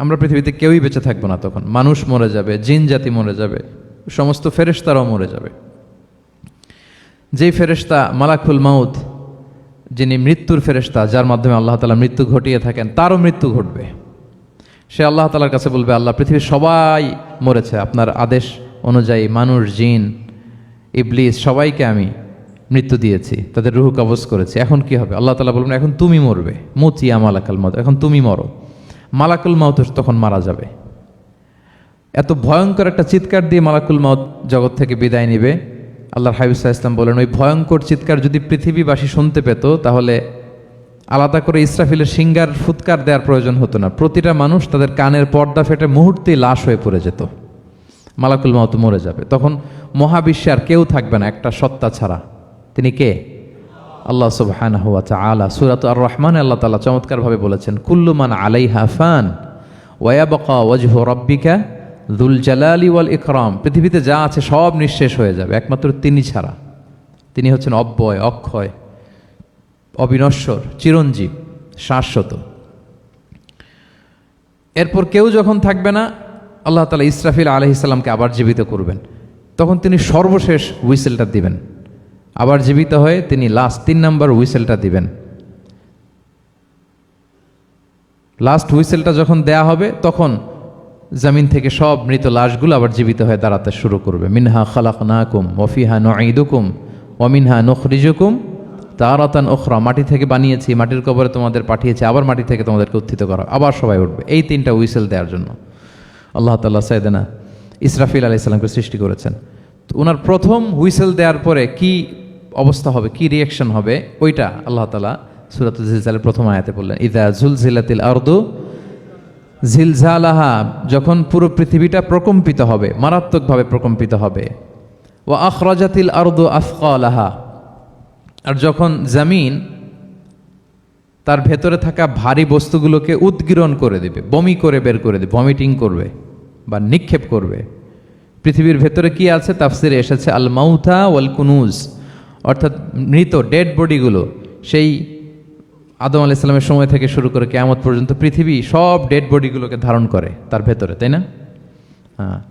S1: আমরা পৃথিবীতে কেউই বেঁচে থাকবো না, তখন মানুষ মরে যাবে, জিন জাতি মরে যাবে, সমস্ত ফেরেশতারাও মরে যাবে। যেই ফেরেশতা মালাকুল মাউত, যিনি মৃত্যুর ফেরেশতা, যার মাধ্যমে আল্লাহ তাআলা মৃত্যু ঘটিয়ে থাকেন, তারও মৃত্যু ঘটবে। সে আল্লাহ তাআলার কাছে বলবে, আল্লাহ, পৃথিবীর সবাই মরেছে, আপনার আদেশ অনুযায়ী মানুষ, জিন, ইবলিস সবাইকে আমি মৃত্যু দিয়েছি, তাদের রূহ কবজ করেছি, এখন কি হবে? আল্লাহ তাআলা বলবেন, এখন তুমি মরবে, মুতিয়া মালাকুল মাউত, এখন তুমি মরো। মালাকুল মাউত তখন মারা যাবে। এত ভয়ঙ্কর একটা চিৎকার দিয়ে মালাকুল মাউত জগৎ থেকে বিদায় নিবে। আল্লাহর হাবিব সাল্লাল্লাহু আলাইহি ওয়াসাল্লাম বলেন, ওই ভয়ঙ্কর চিৎকার যদি পৃথিবীবাসী শুনতে পেত তাহলে আলাদা করে ইসরাফিলের সিঙ্গার ফুৎকার দেওয়ার প্রয়োজন হতো না, প্রতিটা মানুষ তাদের কানের পর্দা ফেটে মুহূর্তেই লাশ হয়ে পড়ে যেত। মালাকুল মাউত মরে যাবে, তখন মহাবিশ্বে আর কেউ থাকবে না একটা সত্তা ছাড়া। তিনি কে? আল্লাহ সুবহানাহু ওয়া তাআলা। সূরা আর রহমানে আল্লাহ তাআলা চমৎকারভাবে বলেছেন, কুল্লু মান আলাইহা ফান ওয়া ইয়াবকা ওয়াজহু রাব্বিকা যুল জালালি ওয়াল ইকরাম, পৃথিবীতে যা আছে সব নিঃশেষ হয়ে যাবে একমাত্র তিনি ছাড়া। তিনি হচ্ছেন অব্যয়, অক্ষয়, অবিনশ্বর, চিরঞ্জীব, শাশ্বত। এরপর কেউ যখন থাকবে না, আল্লাহ তাআলা ইসরাফিল আলাইহিস সালামকে আবার জীবিত করবেন, তখন তিনি সর্বশেষ হুইসেলটা দিবেন, আবার জীবিত হয়ে তিনি লাস্ট 3 নম্বর হুইসেলটা দিবেন। লাস্ট হুইসেলটা যখন দেয়া হবে তখন জমিন থেকে সব মৃত লাশগুলো আবার জীবিত হয়ে দাঁড়াতে শুরু করবে। মিনহা খালাকনাকুম ওয়া ফিহা নুঈদুকুম ওয়া মিনহা নুখরিজুকুম তারাতান উখরা, মাটি থেকে বানিয়েছি, মাটির কবরে তোমাদের পাঠিয়েছি, আবার মাটি থেকে তোমাদেরকে উত্থিত করা, আবার সবাই উঠবে। এই 3টা হুইসেল দেওয়ার জন্য আল্লাহ তাআলা সাইয়েদনা ইসরাফিল আলাইহিস সালামকে সৃষ্টি করেছেন। তো ওনার প্রথম হুইসেল দেওয়ার পরে কি অবস্থা হবে, কি রিয়াকশন হবে, ওইটা আল্লাহ তাআলা সূরাতুল জিলজালের প্রথম আয়াতে বললেন, ইযা জুলজিলাতিল আরদু জিলজালাহা, যখন পুরো পৃথিবীটা প্রকম্পিত হবে, মারাত্মকভাবে প্রকম্পিত হবে। ওয়া আখরাজাতিল আরদু আথকালাহা, আর যখন জমিন তার ভেতরে থাকা ভারী বস্তুগুলোকে উদ্গীরণ করে দেবে, বমি করে বের করে দেবে, ভমিটিং করবে বা নিক্ষেপ করবে। পৃথিবীর ভেতরে কি আছে? তাফসিরে এসেছে আল মাউথা ওয়াল কুনুজ, অর্থাৎ মৃত ডেড বডিগুলো, সেই আদম আলাইহিস সালামের সময় থেকে শুরু করে কিয়ামত পর্যন্ত পৃথিবী সব ডেড বডিগুলোকে ধারণ করে তার ভেতরে, তাই না?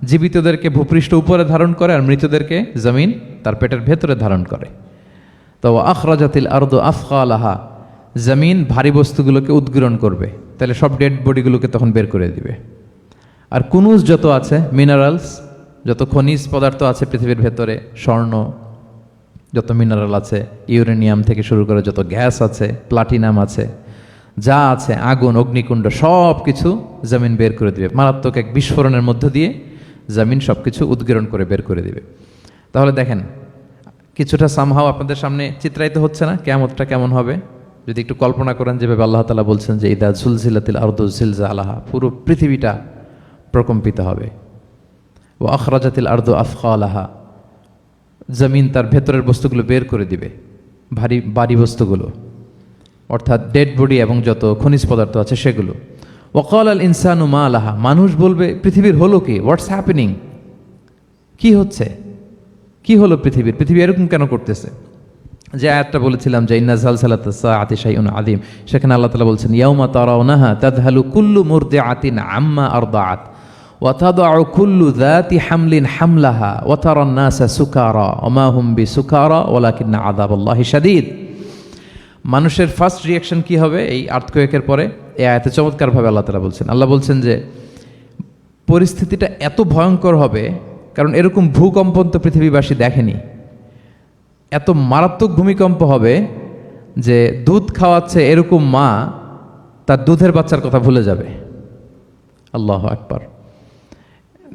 S1: জীবিতদেরকে ভূপৃষ্ঠ উপরে ধারণ করে, আর মৃতদেরকে জমিন তার পেটের ভেতরে ধারণ করে। তো আখরাজাতিল আরদু আথকালাহা, জমিন ভারী বস্তুগুলোকে উদ্গীরণ করবে, তাহলে সব ডেড বডিগুলোকে তখন বের করে দিবে। আর কুনুজ যত আছে, মিনারেলস, যত খনিজ পদার্থ আছে পৃথিবীর ভেতরে, স্বর্ণ, যত মিনারেল আছে, ইউরেনিয়াম থেকে শুরু করে যত গ্যাস আছে, প্লাটিনাম আছে, যা আছে, আগুন, অগ্নিকুণ্ড, সব কিছু জমিন বের করে দিবে। মারাত্মক এক বিস্ফোরণের মধ্য দিয়ে জমিন সব কিছু উদ্গীরণ করে বের করে দিবে। তাহলে দেখেন, কিছুটা সামহাও আপনাদের সামনে চিত্রায়িত হচ্ছে না কিয়ামতটা কেমন হবে? যদি একটু কল্পনা করেন, যেভাবে আল্লাহ তাআলা বলছেন যে ইদা জুলজিলাতিল আরদু জিলজালাহা, পুরো পৃথিবীটা প্রকম্পিত হবে। ও আখরাজাতিল আরদু আথকালাহা, জমিন তার ভেতরের বস্তুগুলো বের করে দিবে, ভারী বস্তুগুলো, অর্থাৎ ডেড বডি এবং যত খনিজ পদার্থ আছে সেগুলো। ওয়াকাল আল ইনসানু মা লাহা, মানুষ বলবে পৃথিবীর হলো কি? What's happening? কি হচ্ছে? কি হলো পৃথিবীর? পৃথিবী এরকম কেন করতেছে? যে আয়াতটা বলেছিলাম যে ইন্না জালজালাতাস সাআতি শাইউন আযীম, সেখানে আল্লাহ তাআলা বলছেন ইয়াউমা তারাউনাহা তাযহালু কুল্লু মুরদিআতিন আম্মা আরদাআত ওয়া তাদউ কুল্লু যাতি হামলিন হামলাহা ওয়া তারান নাসা সুকারা ওয়া মা হুম বিসুকারা ওয়ালাকিন্না আযাবাল্লাহি শাদীদ। মানুষের ফার্স্ট রিয়াকশন কি হবে এই আর্থকোয়েকের পরে? এই আয়াতে চমৎকারভাবে আল্লাহ তাআলা বলছেন। আল্লাহ বলছেন যে পরিস্থিতিটা এত ভয়ঙ্কর হবে, কারণ এরকম ভূকম্পন তো পৃথিবীবাসী দেখেনি। এত মারাত্মক ভূমিকম্প হবে যে দুধ খাওয়াচ্ছে এরকম মা তার দুধের বাচ্চার কথা ভুলে যাবে। আল্লাহু আকবার।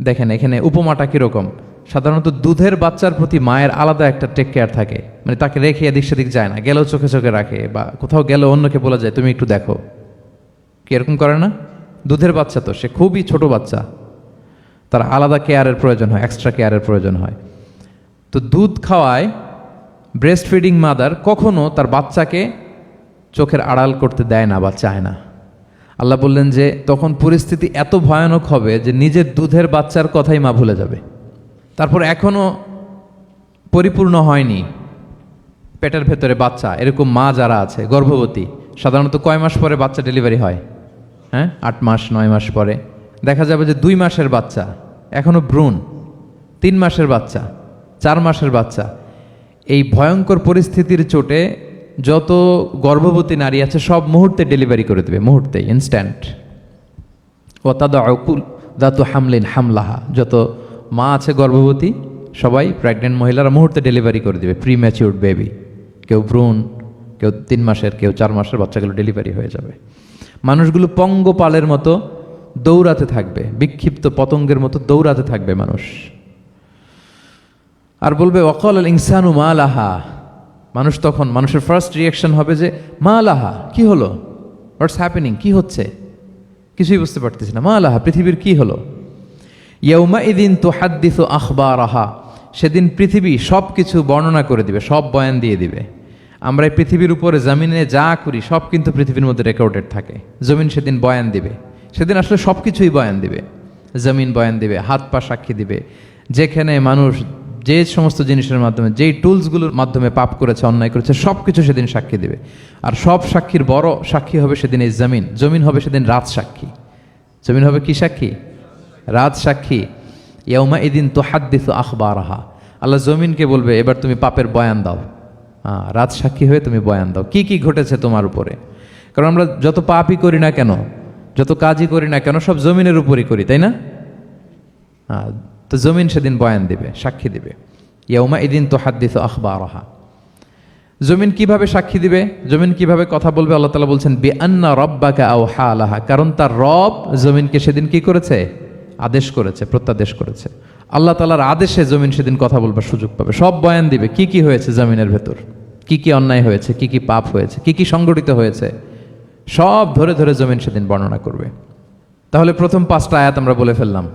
S1: দেখেন এখানে উপমাটা কীরকম। সাধারণত দুধের বাচ্চার প্রতি মায়ের আলাদা একটা টেক কেয়ার থাকে, মানে তাকে রেখে এদিক সেদিক যায় না, গেলেও চোখে চোখে রাখে, বা কোথাও গেলেও অন্যকে বলা যায় তুমি একটু দেখো। কি এরকম করে না? দুধের বাচ্চা তো, সে খুবই ছোট বাচ্চা, তার আলাদা কেয়ারের প্রয়োজন হয়, এক্সট্রা কেয়ারের প্রয়োজন হয়। তো দুধ খাওয়ায় ব্রেস্ট ফিডিং মাদার কখনো তার বাচ্চাকে চোখের আড়াল করতে দেয় না বা চায় না। আল্লাহ বললেন যে তখন পরিস্থিতি এত ভয়ানক হবে যে নিজের দুধের বাচ্চার কথাই মা ভুলে যাবে। তারপর এখনও পরিপূর্ণ হয়নি পেটের ভেতরে বাচ্চা, এরকম মা যারা আছে গর্ভবতী, সাধারণত কয় মাস পরে বাচ্চা ডেলিভারি হয়? 8 মাস 9 মাস পরে। দেখা যাবে যে 2 মাসের বাচ্চা, এখনও ভ্রূণ, 3 মাসের বাচ্চা, 4 মাসের বাচ্চা। এই ভয়ঙ্কর পরিস্থিতির চোটে যত গর্ভবতী নারী আছে সব মুহূর্তে ডেলিভারি করে দেবে, মুহূর্তে, ইনস্ট্যান্ট। ও তাদাউকুল দাতু হামলিন হামলাহা, যত মা আছে গর্ভবতী সবাই, প্রেগনেন্ট মহিলারা মুহূর্তে ডেলিভারি করে দেবে, প্রি ম্যাচিউরড বেবি। কেউ ভ্রূণ, কেউ 3 মাসের, কেউ 4 মাসের বাচ্চাগুলো ডেলিভারি হয়ে যাবে। মানুষগুলো পঙ্গপালের মতো দৌড়াতে থাকবে, বিক্ষিপ্ত পতঙ্গের মতো দৌড়াতে থাকবে মানুষ। আর বলবে ওয়াকাল আল ইনসানু মা লাহা, মানুষ তখন, মানুষের ফার্স্ট রিয়াকশন হবে যে মা লাহা, কি হলো? What's happening? কি হচ্ছে? কিছুই বুঝতে পারতেছি না। মা লাহা, পৃথিবীর কি হলো? ইয়াউমা ইদিন তুহাদ্দিসু আখবারাহা, সেদিন পৃথিবী সব কিছু বর্ণনা করে দিবে, সব বয়ান দিয়ে দিবে। আমরা এই পৃথিবীর উপরে জমিনে যা করি সব কিন্তু পৃথিবীর মধ্যে রেকর্ডেড থাকে। জমিন সেদিন বয়ান দিবে, সেদিন আসলে সব কিছুই বয়ান দিবে। জমিন বয়ান দিবে, হাত পা সাক্ষী দিবে। যেখানে মানুষ যে সমস্ত জিনিসের মাধ্যমে, যেই টুলসগুলোর মাধ্যমে পাপ করেছে, অন্যায় করেছে, সব কিছু সেদিন সাক্ষী দিবে। আর সব সাক্ষীর বড় সাক্ষী হবে সেদিন এই জমিন। জমিন হবে সেদিন রাত সাক্ষী। জমিন হবে কি সাক্ষী? রাত সাক্ষী। ইয়াউমা ইদিন তুহাদ্দিসু আখবারাহা, আল্লাহ জমিনকে বলবে এবার তুমি পাপের বয়ান দাও। রাত সাক্ষী হয়ে তুমি বয়ান দাও, কি কি ঘটেছে তোমার উপরে। কারণ আমরা যত পাপই করি না কেন, যত কাজই করি না কেন, সব জমিনের উপরই করি, তাই না? তো জমিন সেদিন বয়ান দিবে, সাক্ষী দিবে। ইয়াউমা ইদিন তুহাদ্দিসু আখবারাহা। জমিন কিভাবে সাক্ষী দিবে, জমিন কিভাবে কথা বলবে? আল্লাহ তাআলা বলছেন বিআন্না রাব্বাকা আওহা লাহা, কারণ তার রব জমিনকে সেদিন কি করেছে? আদেশ করেছে, প্রত্যাদেশ করেছে। আল্লাহ তাআলার আদেশে জমিন সেদিন কথা বলবার সুযোগ পাবে, সব বয়ান দিবে কি কি হয়েছে জমিনের ভেতর, কি কি অন্যায় হয়েছে, কি কি পাপ হয়েছে, কি কি সংগঠিত হয়েছে, সব ধরে ধরে জমিন সেদিন বর্ণনা করবে। তাহলে প্রথম 5টা আয়াত আমরা বলে ফেললাম,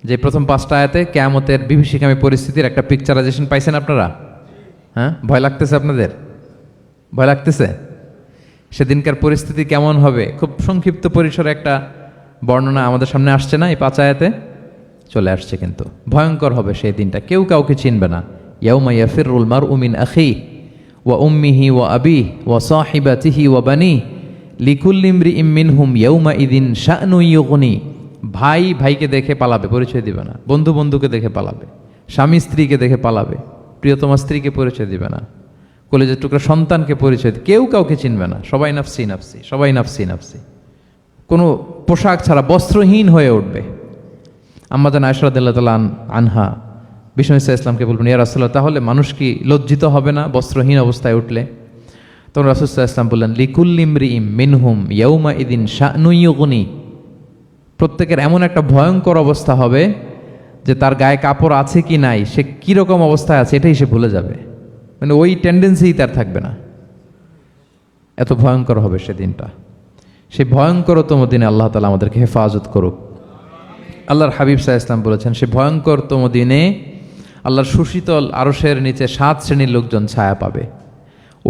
S1: যে প্রথম 5টা আয়াতে কিয়ামতের বিভীষিকামী পরিস্থিতির একটা পিকচারাইজেশন পাইছেন আপনারা? হ্যাঁ, ভয় লাগতেছে আপনাদের? ভয় লাগতেছে? সেদিনকার পরিস্থিতি কেমন হবে খুব সংক্ষিপ্ত পরিসরে একটা বর্ণনা আমাদের সামনে আসছে না? এই 5 আয়াতে চলে আসছে। কিন্তু ভয়ঙ্কর হবে সেই দিনটা, কেউ কাউকে চিনবে না। ইয়াউমা ইয়াফিরুল মারউ মিন আখিহি ওয়া উম্মিহি ওয়া আবিহি ওয়া সাহিবাতিহি ওয়া বানিহি লিকুল্লি ইমরিইম মিনহুম ইয়াউমা ইযিন শা'নুন ইউগনি। ভাই ভাইকে দেখে পালাবে, পরিচয় দিবে না। বন্ধু বন্ধুকে দেখে পালাবে, স্বামী স্ত্রীকে দেখে পালাবে, প্রিয়তমা স্ত্রীকে পরিচয় দিবে না, কলেজের টুকরা সন্তানকে পরিচয় দিবে, কেউ কাউকে চিনবে না। সবাই নাফসি নাফসি, সবাই নাফসি নাফসি। কোনো পোশাক ছাড়া বস্ত্রহীন হয়ে উঠবে। আম্মা জান আয়েশা রাদিয়াল্লাহু তাআলা আনহা বিষ্ণু ইসলামকে বলবেন, ইয়া রাসূলুল্লাহ, তাহলে মানুষ কি লজ্জিত হবে না বস্ত্রহীন অবস্থায় উঠলে? তখন রাসূল সাল্লাল্লাহু আলাইহি ওয়াসাল্লাম বললেন, লিকুল্লি ইমরিইম মিনহুম ইয়াউমা ইযিন শা'নুন ইউগনি। প্রত্যেকের এমন একটা ভয়ঙ্কর অবস্থা হবে যে তার গায়ে কাপড় আছে কি নাই, সে কীরকম অবস্থায় আছে এটাই সে ভুলে যাবে। মানে ওই টেন্ডেন্সিই তার থাকবে না। এত ভয়ঙ্কর হবে সেদিনটা। সেই ভয়ঙ্করতম দিনে আল্লাহ তাআলা আমাদেরকে হেফাজত করুক। আল্লাহর হাবিব সাল্লাল্লাহু আলাইহি ওয়াসাল্লাম বলেছেন, সে ভয়ঙ্করতম দিনে আল্লাহর সুশীতল আরশের নিচে 7 শ্রেণীর লোকজন ছায়া পাবে।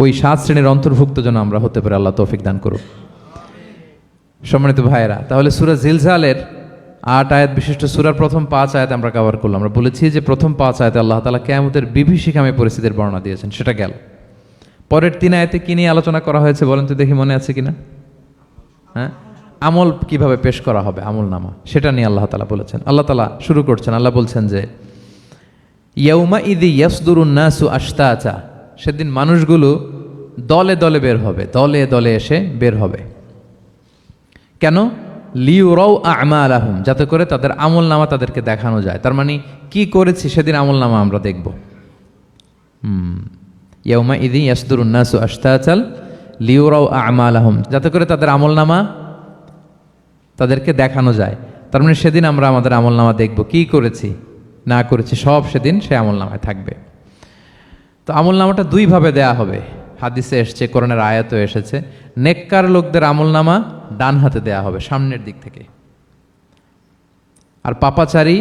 S1: ওই 7 শ্রেণীর অন্তর্ভুক্ত যেন আমরা হতে পারি, আল্লাহ তৌফিক দান করুক। সম্মানিত ভাইয়েরা, তাহলে সূরা জিলজালের 8 আয়াত বিশিষ্ট সূরার প্রথম 5 আয়াত আমরা কভার করলাম। আমরা বলেছি যে প্রথম 5 আয়াতে আল্লাহ তাআলা কিয়ামতের বিভীষিকাময় পরিস্থিতির বর্ণনা দিয়েছেন, সেটা গেল। পরের 3 আয়াতে কি নিয়ে আলোচনা করা হয়েছে বলেন তো দেখি, মনে আছে কিনা? হ্যাঁ, আমল কিভাবে পেশ করা হবে, আমল নামা, সেটা নিয়ে আল্লাহ তাআলা বলেছেন। আল্লাহ তাআলা শুরু করছেন, আল্লাহ বলছেন যে ইয়াউমা ইযি ইয়াসদুরুন নাসু আশতাতা। সেদিন মানুষগুলো দলে দলে বের হবে, দলে দলে এসে বের হবে। কেন? লিউরাউ আমালাহুম, যাতে করে তাদের আমল নামা তাদেরকে দেখানো যায়। তার মানে কি করেছি সেদিন আমল নামা আমরা দেখব। ইয়াউমা ইযি ইয়াসদুরুন নাসু আশতাতাল লিউরাউ আমালাহুম, যাতে করে তাদের আমল নামা তাদেরকে দেখানো যায়। তার মানে সেদিন আমরা আমাদের আমল নামা দেখব, কি করেছি না করেছি সব সেদিন সে আমল নামায় থাকবে। তো আমল নামাটা 2 ভাবে দেয়া হবে। হাদিসে এসেছে, কোরআনের আয়াতও এসেছে। নেককার লোকদের আমল নামা ডান হাতে দেয়া হবে, সামনের দিক থেকে। আর পাপাচারী,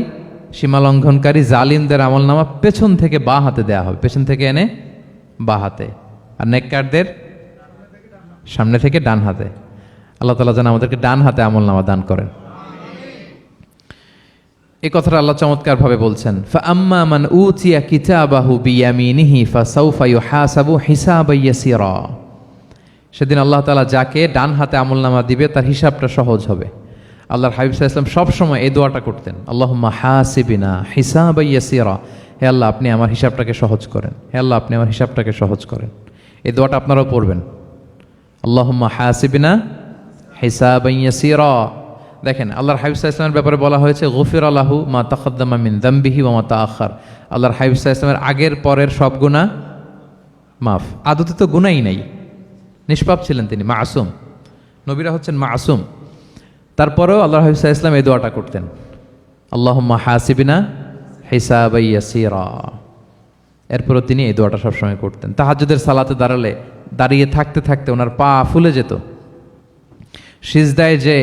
S1: সীমালঙ্ঘনকারী, জালিমদের আমল নামা পেছন থেকে বাঁ হাতে দেয়া হবে, পেছন থেকে এনে বাঁ হাতে। আর নেককারদের সামনে থেকে ডান হাতে। আল্লাহ তাআলা যেন আমাদেরকে ডান হাতে আমল নামা দান করেন। এই কথাটা আল্লাহ চমৎকার ভাবে বলছেন, ফাআম্মা মান উতিয়া কিতাবাহু বিয়ামিনিহি ফাসাউফা ইউহাসাবু হিসাবান ইয়াসীরা। সেদিন আল্লাহ তাআলা যাকে ডান হাতে আমলনামা দিবে তার হিসাবটা সহজ হবে। আল্লাহর হাবিব সাল্লাল্লাহু আলাইহি ওয়াসাল্লাম সব সময় এই দোয়াটা করতেন, আল্লাহুম্মা হাসিবিনা হিসাবান ইয়াসীরা। হে আল্লাহ, আপনি আমার হিসাবটাকে সহজ করেন। হে আল্লাহ, আপনি আমার হিসাবটাকে সহজ করেন। এই দোয়াটা আপনারাও পড়বেন, আল্লাহুম্মা হাসিবিনা হিসাবান ইয়াসীরা। দেখেন, আল্লাহর হাবিব সাল্লাল্লাহু আলাইহি ওয়াসাল্লামের ব্যাপারে বলা হয়েছে গফিরা লাহু মা তাকাদ্দামা মিন যামবিহি ওয়া মা তাআখার। আল্লাহর হাবিব সাল্লাল্লাহু আলাইহি ওয়াসাল্লামের আগের পরের সব গুনাহ মাফ। আদতে তো গুনাহই নাই, নিষ্পাপ ছিলেন তিনি, মাসুম। নবীরা হচ্ছেন মাসুম। তারপরেও আল্লাহর হাবিব সাল্লাল্লাহু আলাইহি ওয়াসাল্লাম এই দোয়াটা করতেন, আল্লাহুম্মা হাসিবিনা হিসাবান ইয়াসীরা। এরপরও তিনি এই দোয়াটা সবসময় করতেন। তাহাজ্জুদের সালাতে দাঁড়িয়ে থাকতে থাকতে ওনার পা ফুলে যেত। সিজদায় যে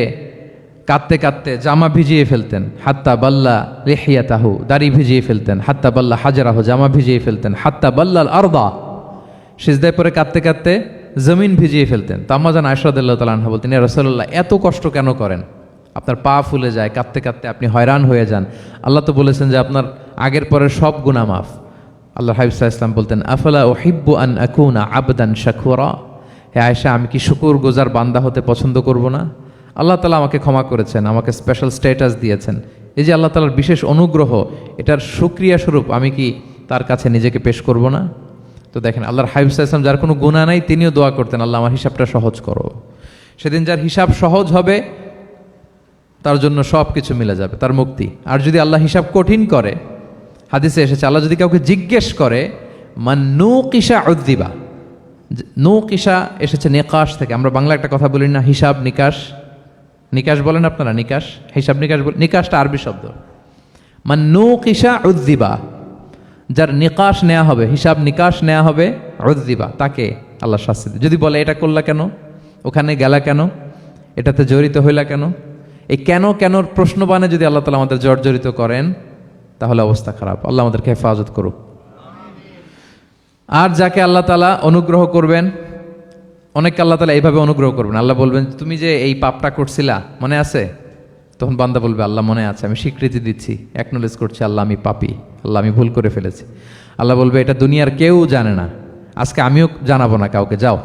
S1: কাঁদতে কাঁদতে জামা ভিজিয়ে ফেলতেন, হাত্তা বাল্লা লিহিয়াতাহু, দাড়ি ভিজিয়ে ফেলতেন, হাত্তা বাল্লা হাজারাহু, জামা ভিজিয়ে ফেলতেন, হাত্তা বাল্লাল আরদা, সিজদায় পরে কাঁদতে কাঁদতে জমিন ভিজিয়ে ফেলতেন। তো আম্মা জান আয়েশা রাদিয়াল্লাহু তাআলা আনহা বলতেন, ইয়া রাসূলুল্লাহ, এত কষ্ট কেন করেন? আপনার পা ফুলে যায়, কাঁদতে কাঁদতে আপনি হয়রান হয়ে যান। আল্লাহ তো বলেছেন যে আপনার আগের পরের সব গুনাহ মাফ। আল্লাহর হাবিব সাল্লাল্লাহু আলাইহি ওয়াসাল্লাম বলতেন, আফালা উহিব্বু আন আকুনা আবদান শাকুরা। হে আয়েশা, আমি কি শুকরগুজার বান্দা হতে পছন্দ করব না? আল্লাহ তাআলা আমাকে ক্ষমা করেছেন, আমাকে স্পেশাল স্ট্যাটাস দিয়েছেন। এই যে আল্লাহ তাআলার বিশেষ অনুগ্রহ, এটার শুকরিয়া স্বরূপ আমি কি তার কাছে নিজেকে পেশ করব না? তো দেখেন, আল্লাহর হাবিব সাল্লাল্লাহু আলাইহি ওয়াসাল্লাম যার কোনো গুনাহ নাই, তিনিও দোয়া করতেন, আল্লাহ আমার হিসাবটা সহজ করো। সেদিন যার হিসাব সহজ হবে তার জন্য সব কিছু মিলে যাবে, তার মুক্তি। আর যদি আল্লাহ হিসাব কঠিন করে, হাদিসে এসেছে, আল্লাহ যদি কাউকে জিজ্ঞেস করে, মান নুকিশা উযযিবা। নুকিশা এসেছে নিকাশ থেকে। আমরা বাংলা একটা কথা বলি না, হিসাব নিকাশ। নিকাশ বলেন আপনারা? নিকাশ, হিসাব নিকাশ। নিকাশটা আরবি শব্দ। মান নুকিশা উযযিবা, যার নিকাশ নেওয়া হবে, হিসাব নিকাশ নেওয়া হবে, উযযিবা, তাকে আল্লাহ শাস্তি দেবে। যদি বলে এটা করলা কেন, ওখানে গেলা কেন, এটাতে জড়িত হইলা কেন, এই কেন কেনর প্রশ্নবাণে যদি আল্লাহ তাআলা আমাদের জর্জরিত করেন তাহলে অবস্থা খারাপ। আল্লাহ আমাদেরকে হেফাজত করুক। আর যাকে আল্লাহ তাআলা অনুগ্রহ করবেন, অনেককে আল্লাহ তাআলা এইভাবে অনুগ্রহ করবেন, আল্লাহ বলবেন তুমি যে এই পাপটা করছিলা মনে আছে? তখন বান্দা বলবে আল্লাহ মনে আছে, আমি স্বীকৃতি দিচ্ছি, অ্যাকনোলেজ করছি আল্লাহ আমি পাপী, আল্লাহ আমি ভুল করে ফেলেছি। আল্লাহ বলবে এটা দুনিয়ার কেউ জানে না, আজকে আমিও জানাবো না কাউকে, যাও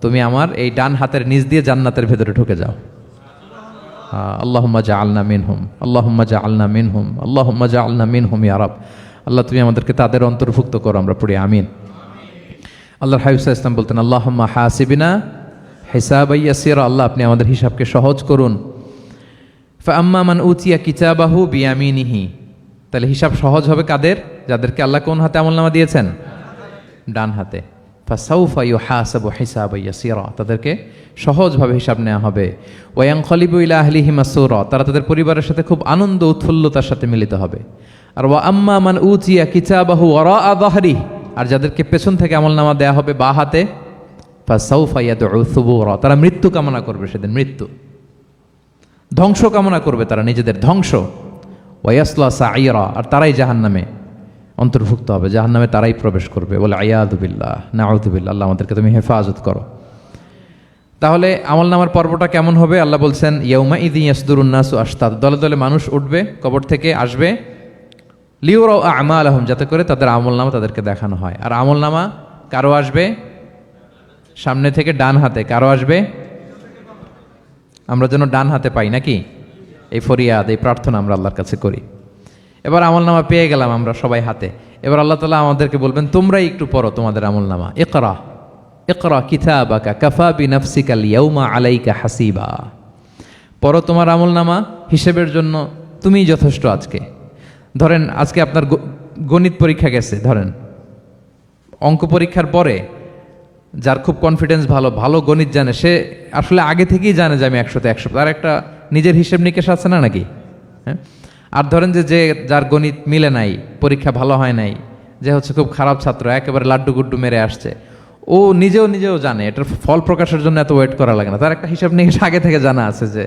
S1: তুমি আমার এই ডান হাতের নিচ দিয়ে জান্নাতের ভেতরে ঢুকে যাও। আল্লাহুম্মা জাআলনা মিনহুম, আল্লাহুম্মা জাআলনা মিনহুম, আল্লাহুম্মা জাআলনা মিনহুম ইয়া রাব। আল্লাহ তুমি আমাদেরকে তাদের অন্তর্ভুক্ত করো, আমরা পড়ি আমিন। আল্লাহর হাবিব সাল্লাল্লাহু আলাইহি ওয়াসাল্লাম বলতেন আল্লাহুম্মা হাসিবিনা হিসাবান ইয়াসিরা, আল্লাহ আপনি আমাদের হিসাবকে সহজ করুন। ফাআম্মা মান উতিয়া কিতাবাহু বিয়ামিনিহি, তাহলে হিসাব সহজ হবে কাদের? যাদেরকে আল্লাহ কোন হাতে আমলনামা দিয়েছেন? ডান হাতে। ফাসাউফা ইউহাসাবু হিসাবান ইয়াসিরা, তাদেরকে সহজভাবে হিসাব নেওয়া হবে। ওয়া ইয়ানকালিবু ইলা আহলিহি মাসরুরা, তারা তাদের পরিবারের সাথে খুব আনন্দ উৎফুল্লতার সাথে মিলিত হবে। আর ওয়া আম্মা মান উতিয়া কিতাবাহু ওয়ারাআ যাহরিহি, আর যাদেরকে পেছন থেকে আমলনামা দেয়া হবে বা হাতে, ফাসাউফা ইয়াদউ সুবুরা, তারা মৃত্যু কামনা করবে, সেদিন মৃত্যু, ধ্বংস কামনা করবে তারা, নিজেদের ধ্বংস। ওয়ায়াসলা সাঈরা, আর তারাই জাহান্নামে অন্তর্ভুক্ত হবে, জাহান্নামে তারাই প্রবেশ করবে। বলে আয়াযু বিল্লাহ, নাউযু বিল্লাহ, আল্লাহ আমাদেরকে তুমি হেফাজত করো। তাহলে আমলনামার পর্বটা কেমন হবে? আল্লাহ বলছেন ইয়াউমা ইযি ইয়াসদুরুন নাসু আশতাত, দলে দলে মানুষ উঠবে, কবর থেকে আসবে, লিউরাউ আমালাহুম, যাতে করে তাদের আমলনামা তাদেরকে দেখানো হয়। আর আমলনামা কারো আসবে সামনে থেকে ডান হাতে, কারো আসবে, আমরা যেন ডান হাতে পাই নাকি? এই ফরিয়াদ, এই প্রার্থনা আমরা আল্লাহর কাছে করি। এবার আমলনামা পেয়ে গেলাম আমরা সবাই হাতে, এবার আল্লাহ তাআলা আমাদেরকে বলবেন তোমরাই একটু পড়ো তোমাদের আমলনামা। ইকরা ইকরা কিতাবাকা কাফা বিনাফসিকা আল-ইয়াউমা আলাইকা হাসিবা, পড়ো তোমার আমলনামা, হিসেবের জন্য তুমিই যথেষ্ট আজকে। ধরেন আজকে আপনার গণিত পরীক্ষা গেছে, ধরেন অঙ্ক পরীক্ষার পরে যার খুব কনফিডেন্স ভালো, ভালো গণিত জানে, সে আসলে আগে থেকেই জানে যে আমি 100তে 100, তার একটা নিজের হিসেব নিকেশ আছে না নাকি? হ্যাঁ। আর ধরেন যে যার গণিত মিলে নাই, পরীক্ষা ভালো হয় নাই, যে হচ্ছে খুব খারাপ ছাত্র, একেবারে লাড্ডু গুড্ডু মেরে আসছে, ও নিজেও জানে এটার ফল প্রকাশের জন্য এত ওয়েট করা লাগে না, তার একটা হিসাব নিকেশ আগে থেকে জানা আছে যে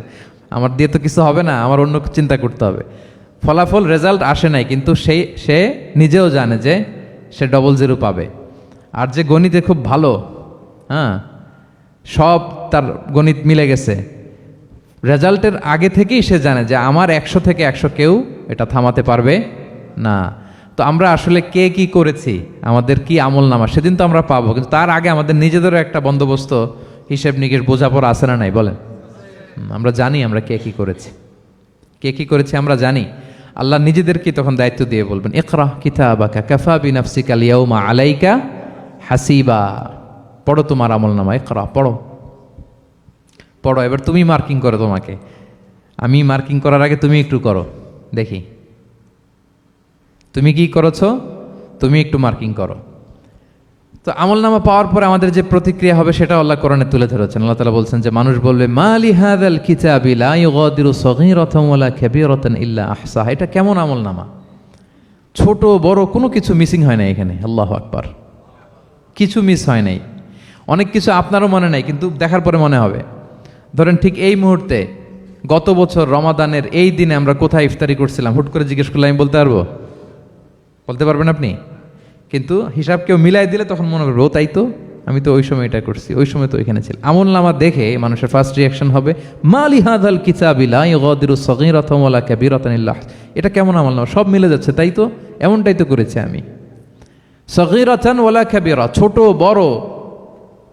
S1: আমার দিয়ে তো কিছু হবে না, আমার অন্য চিন্তা করতে হবে। ফলাফল রেজাল্ট আসে নাই, কিন্তু সে নিজেও জানে যে সে 00 পাবে। আর যে গণিতে খুব ভালো, হ্যাঁ, সব তার গণিত মিলে গেছে, রেজাল্টের আগে থেকেই সে জানে যে আমার 100 থেকে 100 কেউ এটা থামাতে পারবে না। তো আমরা আসলে কে কি করেছি, আমাদের কি আমলনামা, সেদিন তো আমরা পাবো, কিন্তু তার আগে আমাদের নিজেদেরও একটা বন্দোবস্ত, হিসেব নিকেশ, বোঝাপড়া আছে না নাই বলেন? আমরা জানি আমরা কে কি করেছি আমরা জানি। আল্লাহ নিজেদেরকে তখন দায়িত্ব দিয়ে বলবেন ইকরা কিতাবাকা কাফা বিনাফসিকা আল-ইয়াউমা আলাইকা হাসিবা, পড়ো তোমার আমলনামা, ইকরা পড়ো। এবার তুমি মার্কিং করো, তোমাকে আমি মার্কিং করার আগে তুমি একটু করো দেখি তুমি কি করেছো, তুমি একটু মার্কিং করো। তো আমলনামা পাওয়ার পরে আমাদের যে প্রতিক্রিয়া হবে সেটা আল্লাহ কোরআনে তুলে ধরেছেন। আল্লাহ তাআলা বলছেন যে মানুষ বলবে মালি হাযাল কিতাবি লা ইউগাদিরু সগীরাতান ওয়ালা কাবীরাতান ইল্লা আহসাহা, এটা কেমন আমলনামা, ছোট বড় কোনো কিছু মিসিং হয় না এখানে। আল্লাহু আকবার, কিছু মিস হয় নাই। অনেক কিছু আপনারও মনে নাই, কিন্তু দেখার পরে মনে হবে। ধরেন ঠিক এই মুহূর্তে গত বছর রমাদানের এই দিনে আমরা কোথায় ইফতারি করছিলাম, হুট করে জিজ্ঞেস করলে আমি বলতে পারবো? বলতে পারবেন আপনি? কিন্তু হিসাব কেউ মিলাই দিলে তখন মনে করবে ও তাই তো, আমি তো ওই সময় এটা করছি, ওই সময় তো ওইখানে ছিল। আমলনামা দেখে মানুষের ফার্স্ট রিয়াকশন হবে মালি হাযাল কিতাবি লা ইউগাদিরু সগীরাতান ওয়ালা কাবীরাতান ইল্লা, এটা কেমন আমলনামা, সব মিলে যাচ্ছে, তাই তো, এমনটাই তো করেছি আমি। সগীরাতান ওয়ালা কাবীরা, ছোট বড়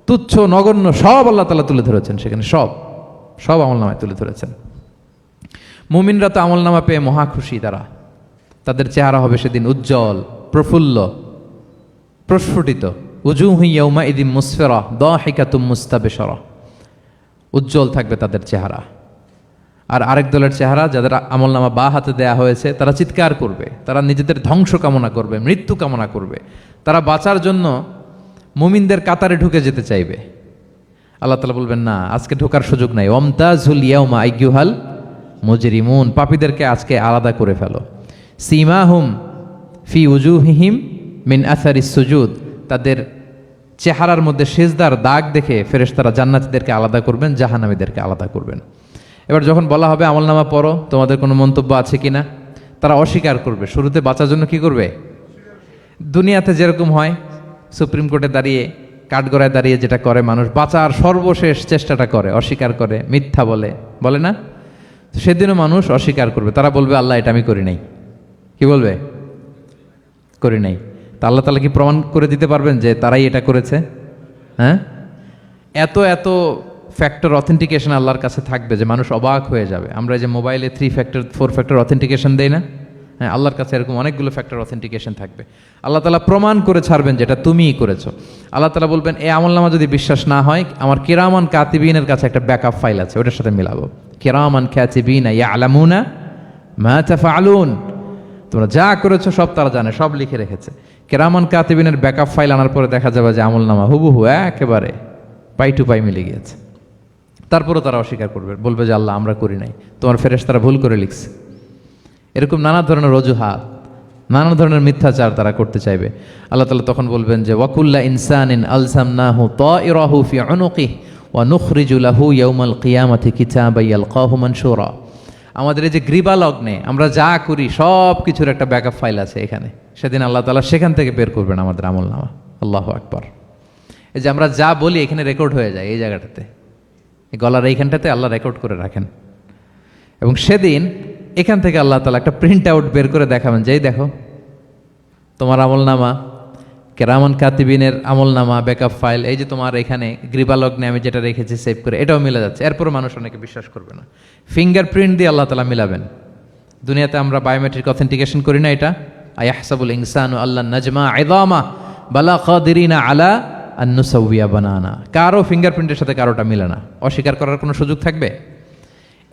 S1: তুচ্ছ নগণ্য সব আল্লাহ তাআলা তুলে ধরেছেন সেখানে, সব আমলনামায় তুলে ধরেছেন। মুমিনরা তো আমলনামা পেয়ে মহা খুশি, তাদের চেহারা হবে সেদিন উজ্জ্বল, প্রফুল্ল, প্রস্ফুটিত। উজুহু ইয়াউমাইযিন মুসফিরা দাহিকাতুম মুস্তাবশিরা, উজ্জ্বল থাকবে তাদের চেহারা। আর আরেক দলের চেহারা, যাদের আমলনামা বা হাতে দেয়া হয়েছে, তারা চিৎকার করবে, তারা নিজেদের ধ্বংস কামনা করবে, মৃত্যু কামনা করবে, তারা বাঁচার জন্য মুমিনদের কাতারে ঢুকে যেতে চাইবে। আল্লাহ তাআলা বলবেন না, আজকে ঢোকার সুযোগ নাই। ওয়ামতাজুল ইয়াউমা আইয়ুহাল মুজরিমুন, পাপীদেরকে আজকে আলাদা করে ফেলো। সীমাহুম ফি উজুহিহিম মিন আসারিস সুজুদ, তাদের চেহারার মধ্যে সিজদার দাগ দেখে ফেরেশতারা জান্নাতীদেরকে আলাদা করবেন, জাহান্নামীদেরকে আলাদা করবেন। এবার যখন বলা হবে আমলনামা পড়ো, তোমাদের কোনো মন্তব্য আছে কিনা, তারা অস্বীকার করবে। শুরুতে বাঁচার জন্য কি করবে? দুনিয়াতে যেরকম হয়, সুপ্রিম কোর্টে দাঁড়িয়ে, কাঠগড়ায় দাঁড়িয়ে যেটা করে মানুষ, বাঁচার সর্বশেষ চেষ্টাটা করে, অস্বীকার করে, মিথ্যা বলে, বলে না? তো সেদিনও মানুষ অস্বীকার করবে, তারা বলবে আল্লাহ এটা আমি করি নাই। কি বলবে? করি নাই। তা আল্লাহ তাআলা কি প্রমাণ করে দিতে পারবেন যে তারাই এটা করেছে? হ্যাঁ, এত এত ফ্যাক্টর অথেন্টিকেশন আল্লাহর কাছে থাকবে যে মানুষ অবাক হয়ে যাবে। আমরা যে মোবাইলে 3 ফ্যাক্টর 4 ফ্যাক্টর অথেন্টিকেশন দেই না, হ্যাঁ, আল্লাহর কাছে এরকম অনেকগুলো ফ্যাক্টর অথেন্টিকেশন থাকবে। আল্লাহ তাআলা প্রমাণ করে ছাড়বেন যেটা তুমিই করেছো। আল্লাহ তাআলা বলবেন এই আমলনামা যদি বিশ্বাস না হয়, আমার কিরামান কাতিবিনের কাছে একটা ব্যাকআপ ফাইল আছে, ওটার সাথে মিলাবো। কিরামান কাতিবিনা ইয়ালামুনা মা তাফআলুন, তোমরা যা করেছো সব তারা জানে, সব লিখে রেখেছে। কিরামান কাতিবিনের ব্যাকআপ ফাইল আনার পরে দেখা যাবে যে আমলনামা হুবহু একেবারে পাই টু পাই মিলে গিয়েছে। তারপরও তারা অস্বীকার করবে, বলবে যে আল্লাহ আমরা করি নাই, তোমার ফেরেশতারা ভুল করে লিখছে। এরকম নানা ধরনের অজুহাত, নানা ধরনের মিথ্যাচার তারা করতে চাইবে। আল্লাহ তাআলা তখন বলবেন যে ওয়াকুল্লা ইনসানিন আলজামনাহু তাইরাহু ফি উনুকিহি ওয়া নুখরিজু লাহু ইয়াউমাল কিয়ামাতি কিতাবান ইয়ালকাহু মানশুরা। আমাদের এই যে গ্রীবা লগ্নে আমরা যা করি সব কিছুর একটা ব্যাকআপ ফাইল আছে এখানে। সেদিন আল্লাহ তাআলা সেখান থেকে বের করবেন আমাদের আমলনামা। আল্লাহু আকবার। এই যে আমরা যা বলি এখানে রেকর্ড হয়ে যায়, এই জায়গাটাতে, এই গলার এইখানটাতে আল্লাহ রেকর্ড করে রাখেন। এবং সেদিন এখান থেকে আল্লাহ তাআলা একটা প্রিন্ট আউট বের করে দেখাবেন যে এই দেখো তোমার আমলনামা, কেরামান কাতিবিনের আমলনামা ব্যাকআপ ফাইল, এই যে তোমার এখানে গ্রীবালগ্নে আমি যেটা রেখেছি সেভ করে, এটাও মিলে যাচ্ছে। এরপর মানুষ অনেকে বিশ্বাস করবে না। ফিঙ্গারপ্রিন্ট দিয়ে আল্লাহ তাআলা মিলাবেন। দুনিয়াতে আমরা বায়োমেট্রিক অথেন্টিকেশন করি না, এটা আয়াহসাবুল ইনসানু আল্লাহ নাজমা ইযামা বালা কাদিরিনা আলা আন নুসাউইয়া বানানা। কারো ফিঙ্গারপ্রিন্টের সাথে কারোটা মিলে না, অস্বীকার করার কোনো সুযোগ থাকবে?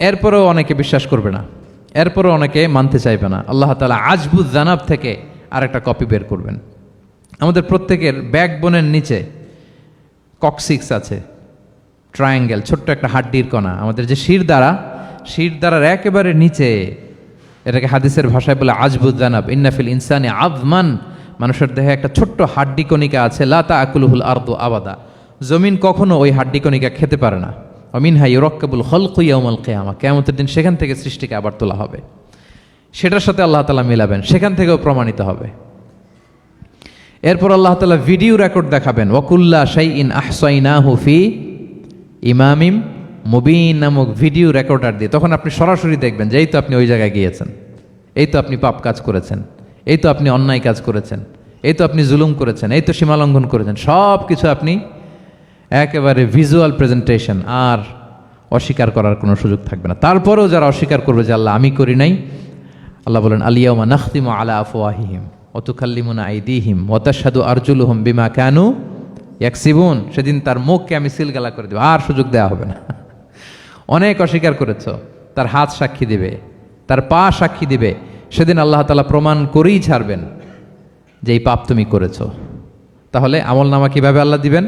S1: এরপরেও অনেকে বিশ্বাস করবে না, এরপরেও অনেকে মানতে চাইবে না। আল্লাহ তাআলা আজবুজ জানাব থেকে আরেকটা কপি বের করবেন। আমাদের প্রত্যেকের ব্যাকবোনের নিচে কক্সিক্স আছে, ট্রায়াঙ্গেল, ছোট্ট একটা হাড্ডির কণা। আমাদের যে শিরদাঁড়ার একেবারে নিচে, এটাকে হাদিসের ভাষায় বলে আজবুজ জানাব। ইন্নাফিল ইনসানি আযমান, মানুষের দেহে একটা ছোট্ট হাড্ডি কণিকা আছে। লা তাআকুলুহুল আরদু আবাদা, জমিন কখনো ওই হাড্ডি কণিকা খেতে পারে না। মিনহা ইউরাক্কাবুল খালকু ইয়াউমাল কিয়ামা, কিয়ামতের দিন সেখান থেকে সৃষ্টিকে আবার তোলা হবে। সেটার সাথে আল্লাহ তাআলা মিলাবেন, সেখান থেকেও প্রমাণিত হবে। এরপর আল্লাহ তাআলা ভিডিও রেকর্ড দেখাবেন। ওয়াকুল্লা শাইইন আহসাইনাহু ফি ইমামিম মুবিন নামক ভিডিও রেকর্ডার দিয়ে। তখন আপনি সরাসরি দেখবেন যে এই তো আপনি ওই জায়গায় গিয়েছেন, এই তো আপনি পাপ কাজ করেছেন, এই তো আপনি অন্যায় কাজ করেছেন, এই তো আপনি জুলুম করেছেন, এই তো সীমালঙ্ঘন করেছেন, সব কিছু আপনি একেবারে ভিজুয়াল প্রেজেন্টেশন, আর অস্বীকার করার কোনো সুযোগ থাকবে না। তারপরেও যারা অস্বীকার করবে যে আল্লাহ আমি করি নাই, আল্লাহ বলেন আলিয়াউমা নাখতিমু আলা আফওয়াহিহিম ওয়া তুকাল্লিমুনা আইদিহিম ওয়া তাশহাদু আরজুলুহুম বিমা কানু ইয়াকসিবুন। সেদিন তার মুখকে আমি সিলগালা করে দেব, আর সুযোগ দেওয়া হবে না। অনেক অস্বীকার করেছো, তার হাত সাক্ষী দিবে, তার পা সাক্ষী দিবে। সেদিন আল্লাহ তাআলা প্রমাণ করেই ছাড়বেন যে এই পাপ তুমি করেছো। তাহলে আমলনামা কিভাবে আল্লাহ দিবেন?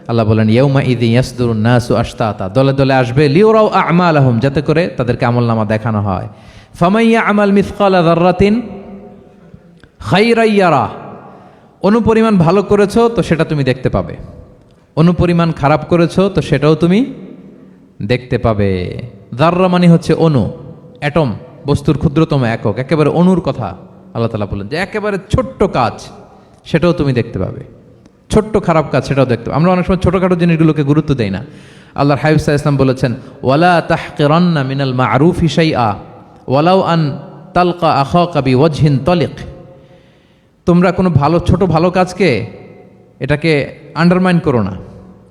S1: আল্লাহ বলেন ইয়াউমা ইযি ইয়াসদুরুন নাসু আশতাতা, দলে দলে আসবে, লিউরাউ আমালাহুম, যাতে করে তাদেরকে আমলনামা দেখানো হয়। ফামাইয়া আমাল মিসকালা যাররাতিন খাইরান ইয়ারা, অনুপরিমাণ ভালো করেছো তো সেটা তুমি দেখতে পাবে, অনুপরিমাণ খারাপ করেছো তো সেটাও তুমি দেখতে পাবে। যাররা মানে হচ্ছে অণু, অ্যাটম, বস্তুর ক্ষুদ্রতম একক, একেবারে অণুর কথা আল্লাহ তাআলা বলেন যে একেবারে ছোট্ট কাজ সেটাও তুমি দেখতে পাবে, ছোট্ট খারাপ কাজ সেটাও দেখতে পাবে। আমরা অনেক সময় ছোটোখাটো জিনিসগুলোকে গুরুত্ব দেই না। আল্লাহর হাবিব সাল্লাল্লাহু আলাইহি ওয়াসাল্লাম বলেছেন ওয়ালা তাহকিরান্না মিনাল মা'রুফি শাইআ ওয়ালাউ আন তালকা আখাকা বিওয়াজহিন তালিক। তোমরা কোনো ছোট ভালো কাজকে এটাকে আন্ডারমাইন করো না,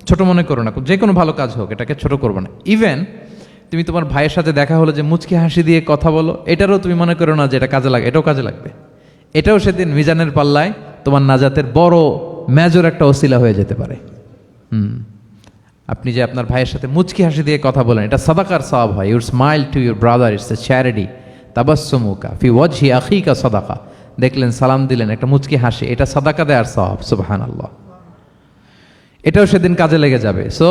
S1: ছোট মনে করো না। যে কোনো ভালো কাজ হোক এটাকে ছোট করবো না। ইভেন তুমি তোমার ভাইয়ের সাথে দেখা হলো যে মুচকি হাসি দিয়ে কথা বলো, এটারও তুমি মনে করো না যে এটা কাজে লাগে, এটাও কাজে লাগবে। এটাও সেদিন মিজানের পাল্লায় তোমার নাজাতের বড় মেজর একটা ওসিলা হয়ে যেতে পারে। আপনি যে আপনার ভাইয়ের সাথে মুচকি হাসি দিয়ে কথা বলেন, এটা সাদাকার সওয়াব হয়। Your smile to your brother, it's a charity. তাবাসসুমুকা ফি ওয়াজহি আখিকা সাদাকা, দেখলেন সালাম দিলেন, একটা মুচকি হাসি, এটা সাদাকা দেয়ার সওয়াব। সুবহানাল্লাহ, এটাও সেদিন কাজে লেগে যাবে। সো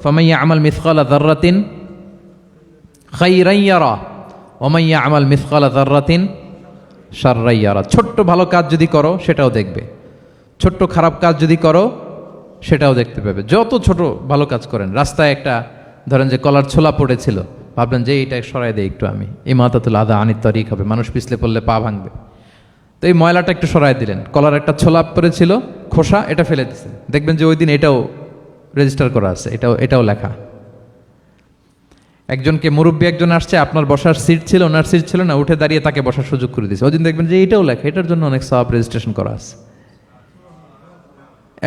S1: ফামাইয়া আমাল মিসকালা যাররাতিন খাইরান ইয়ারা ওয়া মাইয়া আমাল মিসকালা যাররাতিন শাররান ইয়ারা। ছোট্ট ভালো কাজ যদি করো সেটাও দেখবে, ছোট্ট খারাপ কাজ যদি করো সেটাও দেখতে পাবে। যত ছোট ভালো কাজ করেন, রাস্তায় একটা ধরেন যে কলার ছোলা পড়েছিল, ভাবলেন যে এইটা সরাই দেয় একটু, আমি ইমাতাতুল আদা আনিত তরিক হবে, মানুষ পিছলে পড়লে পা ভাঙবে। তো এই ময়লাটা একটু সরাই দিলেন, কলার একটা ছোলা পড়েছিল খোসা, এটা ফেলে দিচ্ছেন, দেখবেন যে ওই দিন এটাও রেজিস্টার করা আছে, এটাও লেখা। একজনকে মুরব্বী একজন আসছে, আপনার বসার সিট ছিল, ওনার সিট ছিল না, উঠে দাঁড়িয়ে তাকে বসার সুযোগ করে দিয়েছে, ওই দিন দেখবেন যে এটাও লেখা, এটার জন্য অনেক সওয়াব রেজিস্ট্রেশন করা আছে।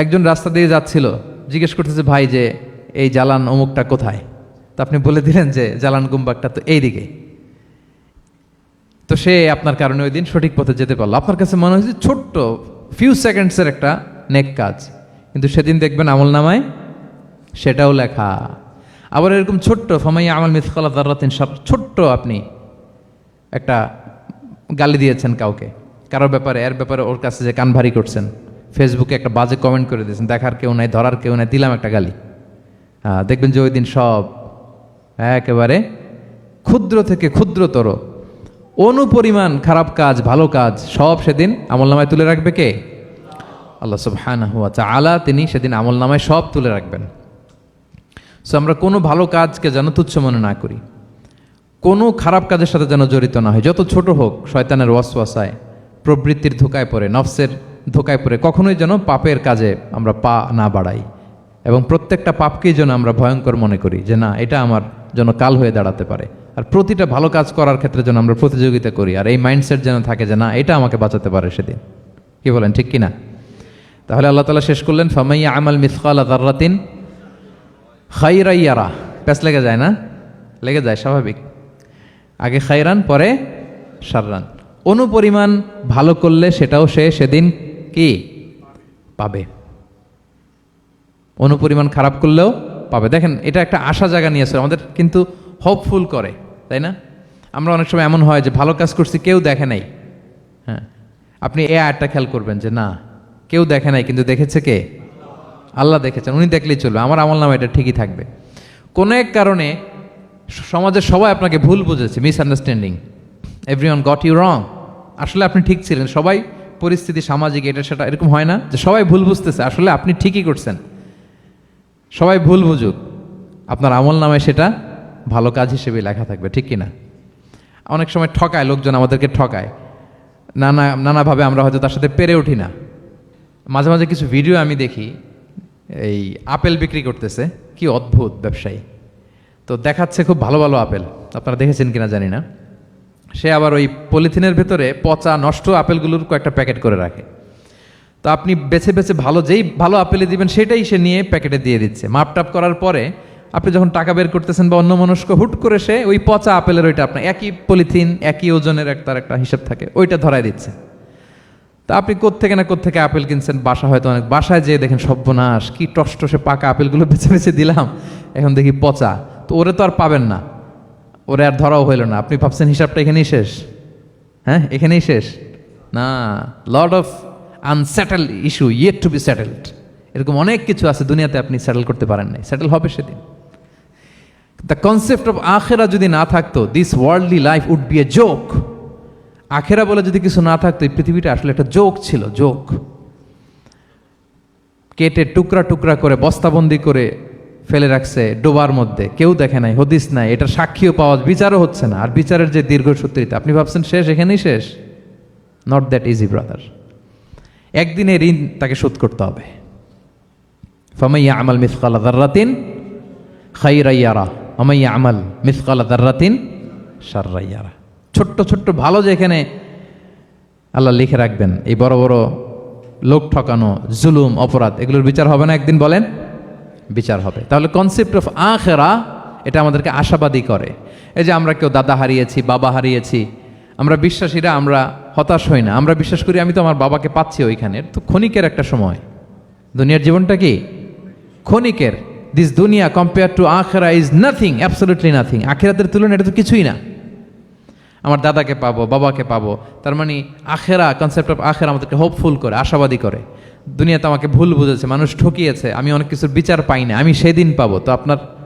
S1: একজন রাস্তা দিয়ে যাচ্ছিল, জিজ্ঞেস করতেছে ভাই যে এই জালান অমুকটা কোথায়, তো আপনি বলে দিলেন যে জালান গুম্বাকটা তো এইদিকে, তো সে আপনার কারণে ওই দিন সঠিক পথে যেতে পারলো। আপনার কাছে মনে হয়েছে ছোট্ট ফিউ সেকেন্ডসের একটা নেক কাজ, কিন্তু সেদিন দেখবেন আমল নামায় সেটাও লেখা। আবার এরকম ছোট্ট ফামাইয়া আমাল মিসকালা যাররাতিন ছোট্ট আপনি একটা গালি দিয়েছেন কাউকে, কারোর ব্যাপারে, এর ব্যাপারে ওর কাছে যে কান ভারী করছেন, ফেসবুকে একটা বাজে কমেন্ট করে দিয়েছেন, দেখার কেউ নাই, ধরার কেউ নাই, দিলাম একটা গালি, দেখবেন যে ওই দিন সব একেবারে ক্ষুদ্র থেকে ক্ষুদ্রতর অনুপরিমাণ খারাপ কাজ, ভালো কাজ সব সেদিন আমলনামায় তুলে রাখবে কে? আল্লাহ সুবহানাহু ওয়া তাআলা, তিনি সেদিন আমলনামায় সব তুলে রাখবেন। সো আমরা কোনো ভালো কাজকে যেন তুচ্ছ মনে না করি, কোনো খারাপ কাজের সাথে যেন জড়িত না হয়, যত ছোট হোক। শয়তানের ওয়াসওয়াসায়, প্রবৃত্তির ধোকায় পড়ে, নফসের ধোকায় পড়ে কখনোই যেন পাপের কাজে আমরা পা না বাড়াই, এবং প্রত্যেকটা পাপকেই যেন আমরা ভয়ঙ্কর মনে করি যে না, এটা আমার জন্য কাল হয়ে দাঁড়াতে পারে। আর প্রতিটা ভালো কাজ করার ক্ষেত্রে যেন আমরা প্রতিযোগিতা করি, আর এই মাইন্ডসেট যেন থাকে যে না, এটা আমাকে বাঁচাতে পারে সেদিন। কি বলেন, ঠিক কিনা? তাহলে আল্লাহ তাআলা শেষ করলেন ফামাইয়া আমাল মিসকালা যাররাতিন খাইরান ইয়ারা। প্যাস লেগে যায় না? লেগে যায়, স্বাভাবিক। আগে খাইরান, পরে শাররান। অনুপরিমাণ ভালো করলে সেটাও সে সেদিন কি পাবে, অনুপরিমাণ খারাপ করলেও পাবে। দেখেন, এটা একটা আশা জায়গা নিয়েছে আমাদের, কিন্তু হোপফুল করে, তাই না? আমরা অনেক সময় এমন হয় যে ভালো কাজ করছি, কেউ দেখে নাই। হ্যাঁ, আপনি এই আয়াতটা খেয়াল করবেন যে না, কেউ দেখে নাই, কিন্তু দেখেছে কে? আল্লাহ দেখেছেন, উনি দেখলেই চলবে, আমার আমলনামা এটা ঠিকই থাকবে। কোনো এক কারণে সমাজের সবাই আপনাকে ভুল বুঝেছে, misunderstanding, everyone got you wrong. আসলে আপনি ঠিক ছিলেন, সবাই পরিস্থিতি, সামাজিক, এটা সেটা, এরকম হয় না যে সবাই ভুল বুঝতেছে, আসলে আপনি ঠিকই করছেন। সবাই ভুল বুঝুক, আপনার আমলনামায় সেটা ভালো কাজ হিসেবে লেখা থাকবে, ঠিক কিনা? অনেক সময় ঠকায় লোকজন, আমাদেরকে ঠকায় নানাভাবে, আমরা হয়তো তার সাথে পেরে উঠি না। মাঝে মাঝে কিছু ভিডিও আমি দেখি, এই আপেল বিক্রি করতেছে, কি অদ্ভুত ব্যবসায়ী। তো দেখাচ্ছে খুব ভালো ভালো আপেল, আপনারা দেখেছেন কিনা জানি না। সে আবার ওই পলিথিনের ভেতরে পচা নষ্ট আপেলগুলোর কয়েকটা প্যাকেট করে রাখে। তো আপনি বেছে বেছে যেই ভালো আপেলে দিবেন সেটাই সে নিয়ে প্যাকেটে দিয়ে দিচ্ছে। মাপটাপ করার পরে আপনি যখন টাকা বের করতেছেন বা অন্যমনস্ক, হুট করে সে ওই পচা আপেলের ওইটা, আপনার একই পলিথিন, একই ওজনের তার একটা হিসাব থাকে, ওইটা ধরাই দিচ্ছে। তা আপনি কোত্থেকে আপেল কিনছেন, বাসা হয়তো অনেক, বাসায় যেয়ে দেখেন সর্বনাশ, কি টসটসে পাকা আপেলগুলো বেছে বেছে দিলাম, এখন দেখি পচা। তো ওরে তো আর পাবেন না, ওরে আর ধরাও হইল না। আপনি ভাবছেন হিসাবটা এখানেই শেষ? হ্যাঁ, এখানেই শেষ না। Lot of unsettled issue yet to be settled. এরকম অনেক কিছু আছে দুনিয়াতে, আপনি সেটেল করতে পারেন নাই, সেটেল হবে সেদিন। দ্য কনসেপ্ট অফ আখেরা যদি না থাকতো, this worldly life would be a joke. আখেরা বলে যদি কিছু না থাকতো, এই পৃথিবীটা আসলে একটা জোক ছিল, জোক। কেটে টুকরা টুকরা করে বস্তাবন্দি করে ফেলে রাখছে ডোবার মধ্যে, কেউ দেখে নাই, হদিস নাই, এটার সাক্ষীও পাওয়া, বিচারও হচ্ছে না। আর বিচারের যে দীর্ঘসূত্রিতা, আপনি ভাবছেন শেষ, এখানেই শেষ? Not that easy brother. একদিনে ঋণ তাকে শোধ করতে হবে। ফামাইয়া আমাল মিসকালা যাররাতিন খাইরান ইয়ারা ওয়া মাইয়া আমাল মিসকালা যাররাতিন শাররান ইয়ারা। ছোট্ট ছোট্ট ভালো যেখানে আল্লাহ লিখে রাখবেন, এই বড় বড় লোক ঠকানো, জুলুম, অপরাধ, এগুলোর বিচার হবে না একদিন? বলেন, বিচার হবে। তাহলে কনসেপ্ট অফ আখেরা, এটা আমাদেরকে আশাবাদী করে। এই যে আমরা কেউ দাদা হারিয়েছি, বাবা হারিয়েছি, আমরা বিশ্বাসীরা আমরা হতাশ হই না, আমরা বিশ্বাস করি আমি তো আমার বাবাকে পাচ্ছি ওইখানে। তো ক্ষণিকের একটা সময়, দুনিয়ার জীবনটা কি ক্ষণিকের। দিস দুনিয়া কম্পেয়ার টু আখেরা ইজ নাথিং, অ্যাবসলিউটলি নাথিং। আখেরাতের তুলনায় এটা তো কিছুই না। আমার দাদাকে পাবো, বাবাকে পাবো, তার মানে আখেরা, কনসেপ্ট অফ আখেরা আমাদেরকে হোপফুল করে, আশাবাদী করে। দুনিয়াতে আমাকে ভুল বুঝেছে, মানুষ ঠকিয়েছে, আমি অনেক কিছুর বিচার পাই না, আমি সেদিন পাবো। তো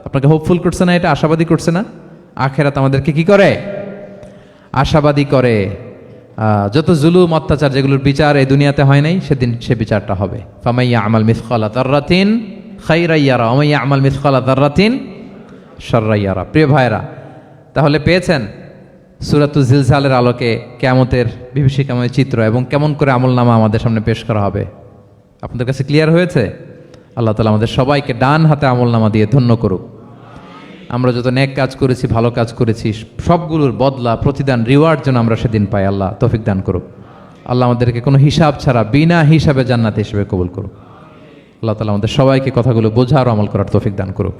S1: আপনাকে হোপফুল করছে না, এটা আশাবাদী করছে না? আখেরাত আমাদেরকে কি করে? আশাবাদী করে। যত জুলুম, অত্যাচার, যেগুলোর বিচার এই দুনিয়াতে হয় নাই, সেদিন সে বিচারটা হবে। ফামাইয়া আমাল মিসকালা যাররাতিন খাইরান ইয়ারা ওয়া মাইয়া আমাল মিসকালা যাররাতিন শাররান ইয়ারা। প্রিয় ভাইরা, তাহলে পেয়েছেন সূরাতুল জিলজালের আলোকে কিয়ামতের বিভীষিকাময় চিত্র এবং কেমন করে আমলনামা আমাদের সামনে পেশ করা হবে আপনাদের কাছে ক্লিয়ার হয়েছে? আল্লাহ তাআলা আমাদের সবাইকে ডান হাতে আমলনামা দিয়ে ধন্য করুক। আমরা যত নেক কাজ করেছি, ভালো কাজ করেছি, সবগুলোর বদলা, প্রতিদান, রিওয়ার্ড যেন আমরা সেদিন পাই। আল্লাহ তৌফিক দান করুক। আল্লাহ আমাদেরকে কোনো হিসাব ছাড়া বিনা হিসাবে জান্নাতে হিসেবে কবুল করুক। আল্লাহ তাআলা আমাদের সবাইকে কথাগুলো বোঝা আর আমল করার তৌফিক দান করুক।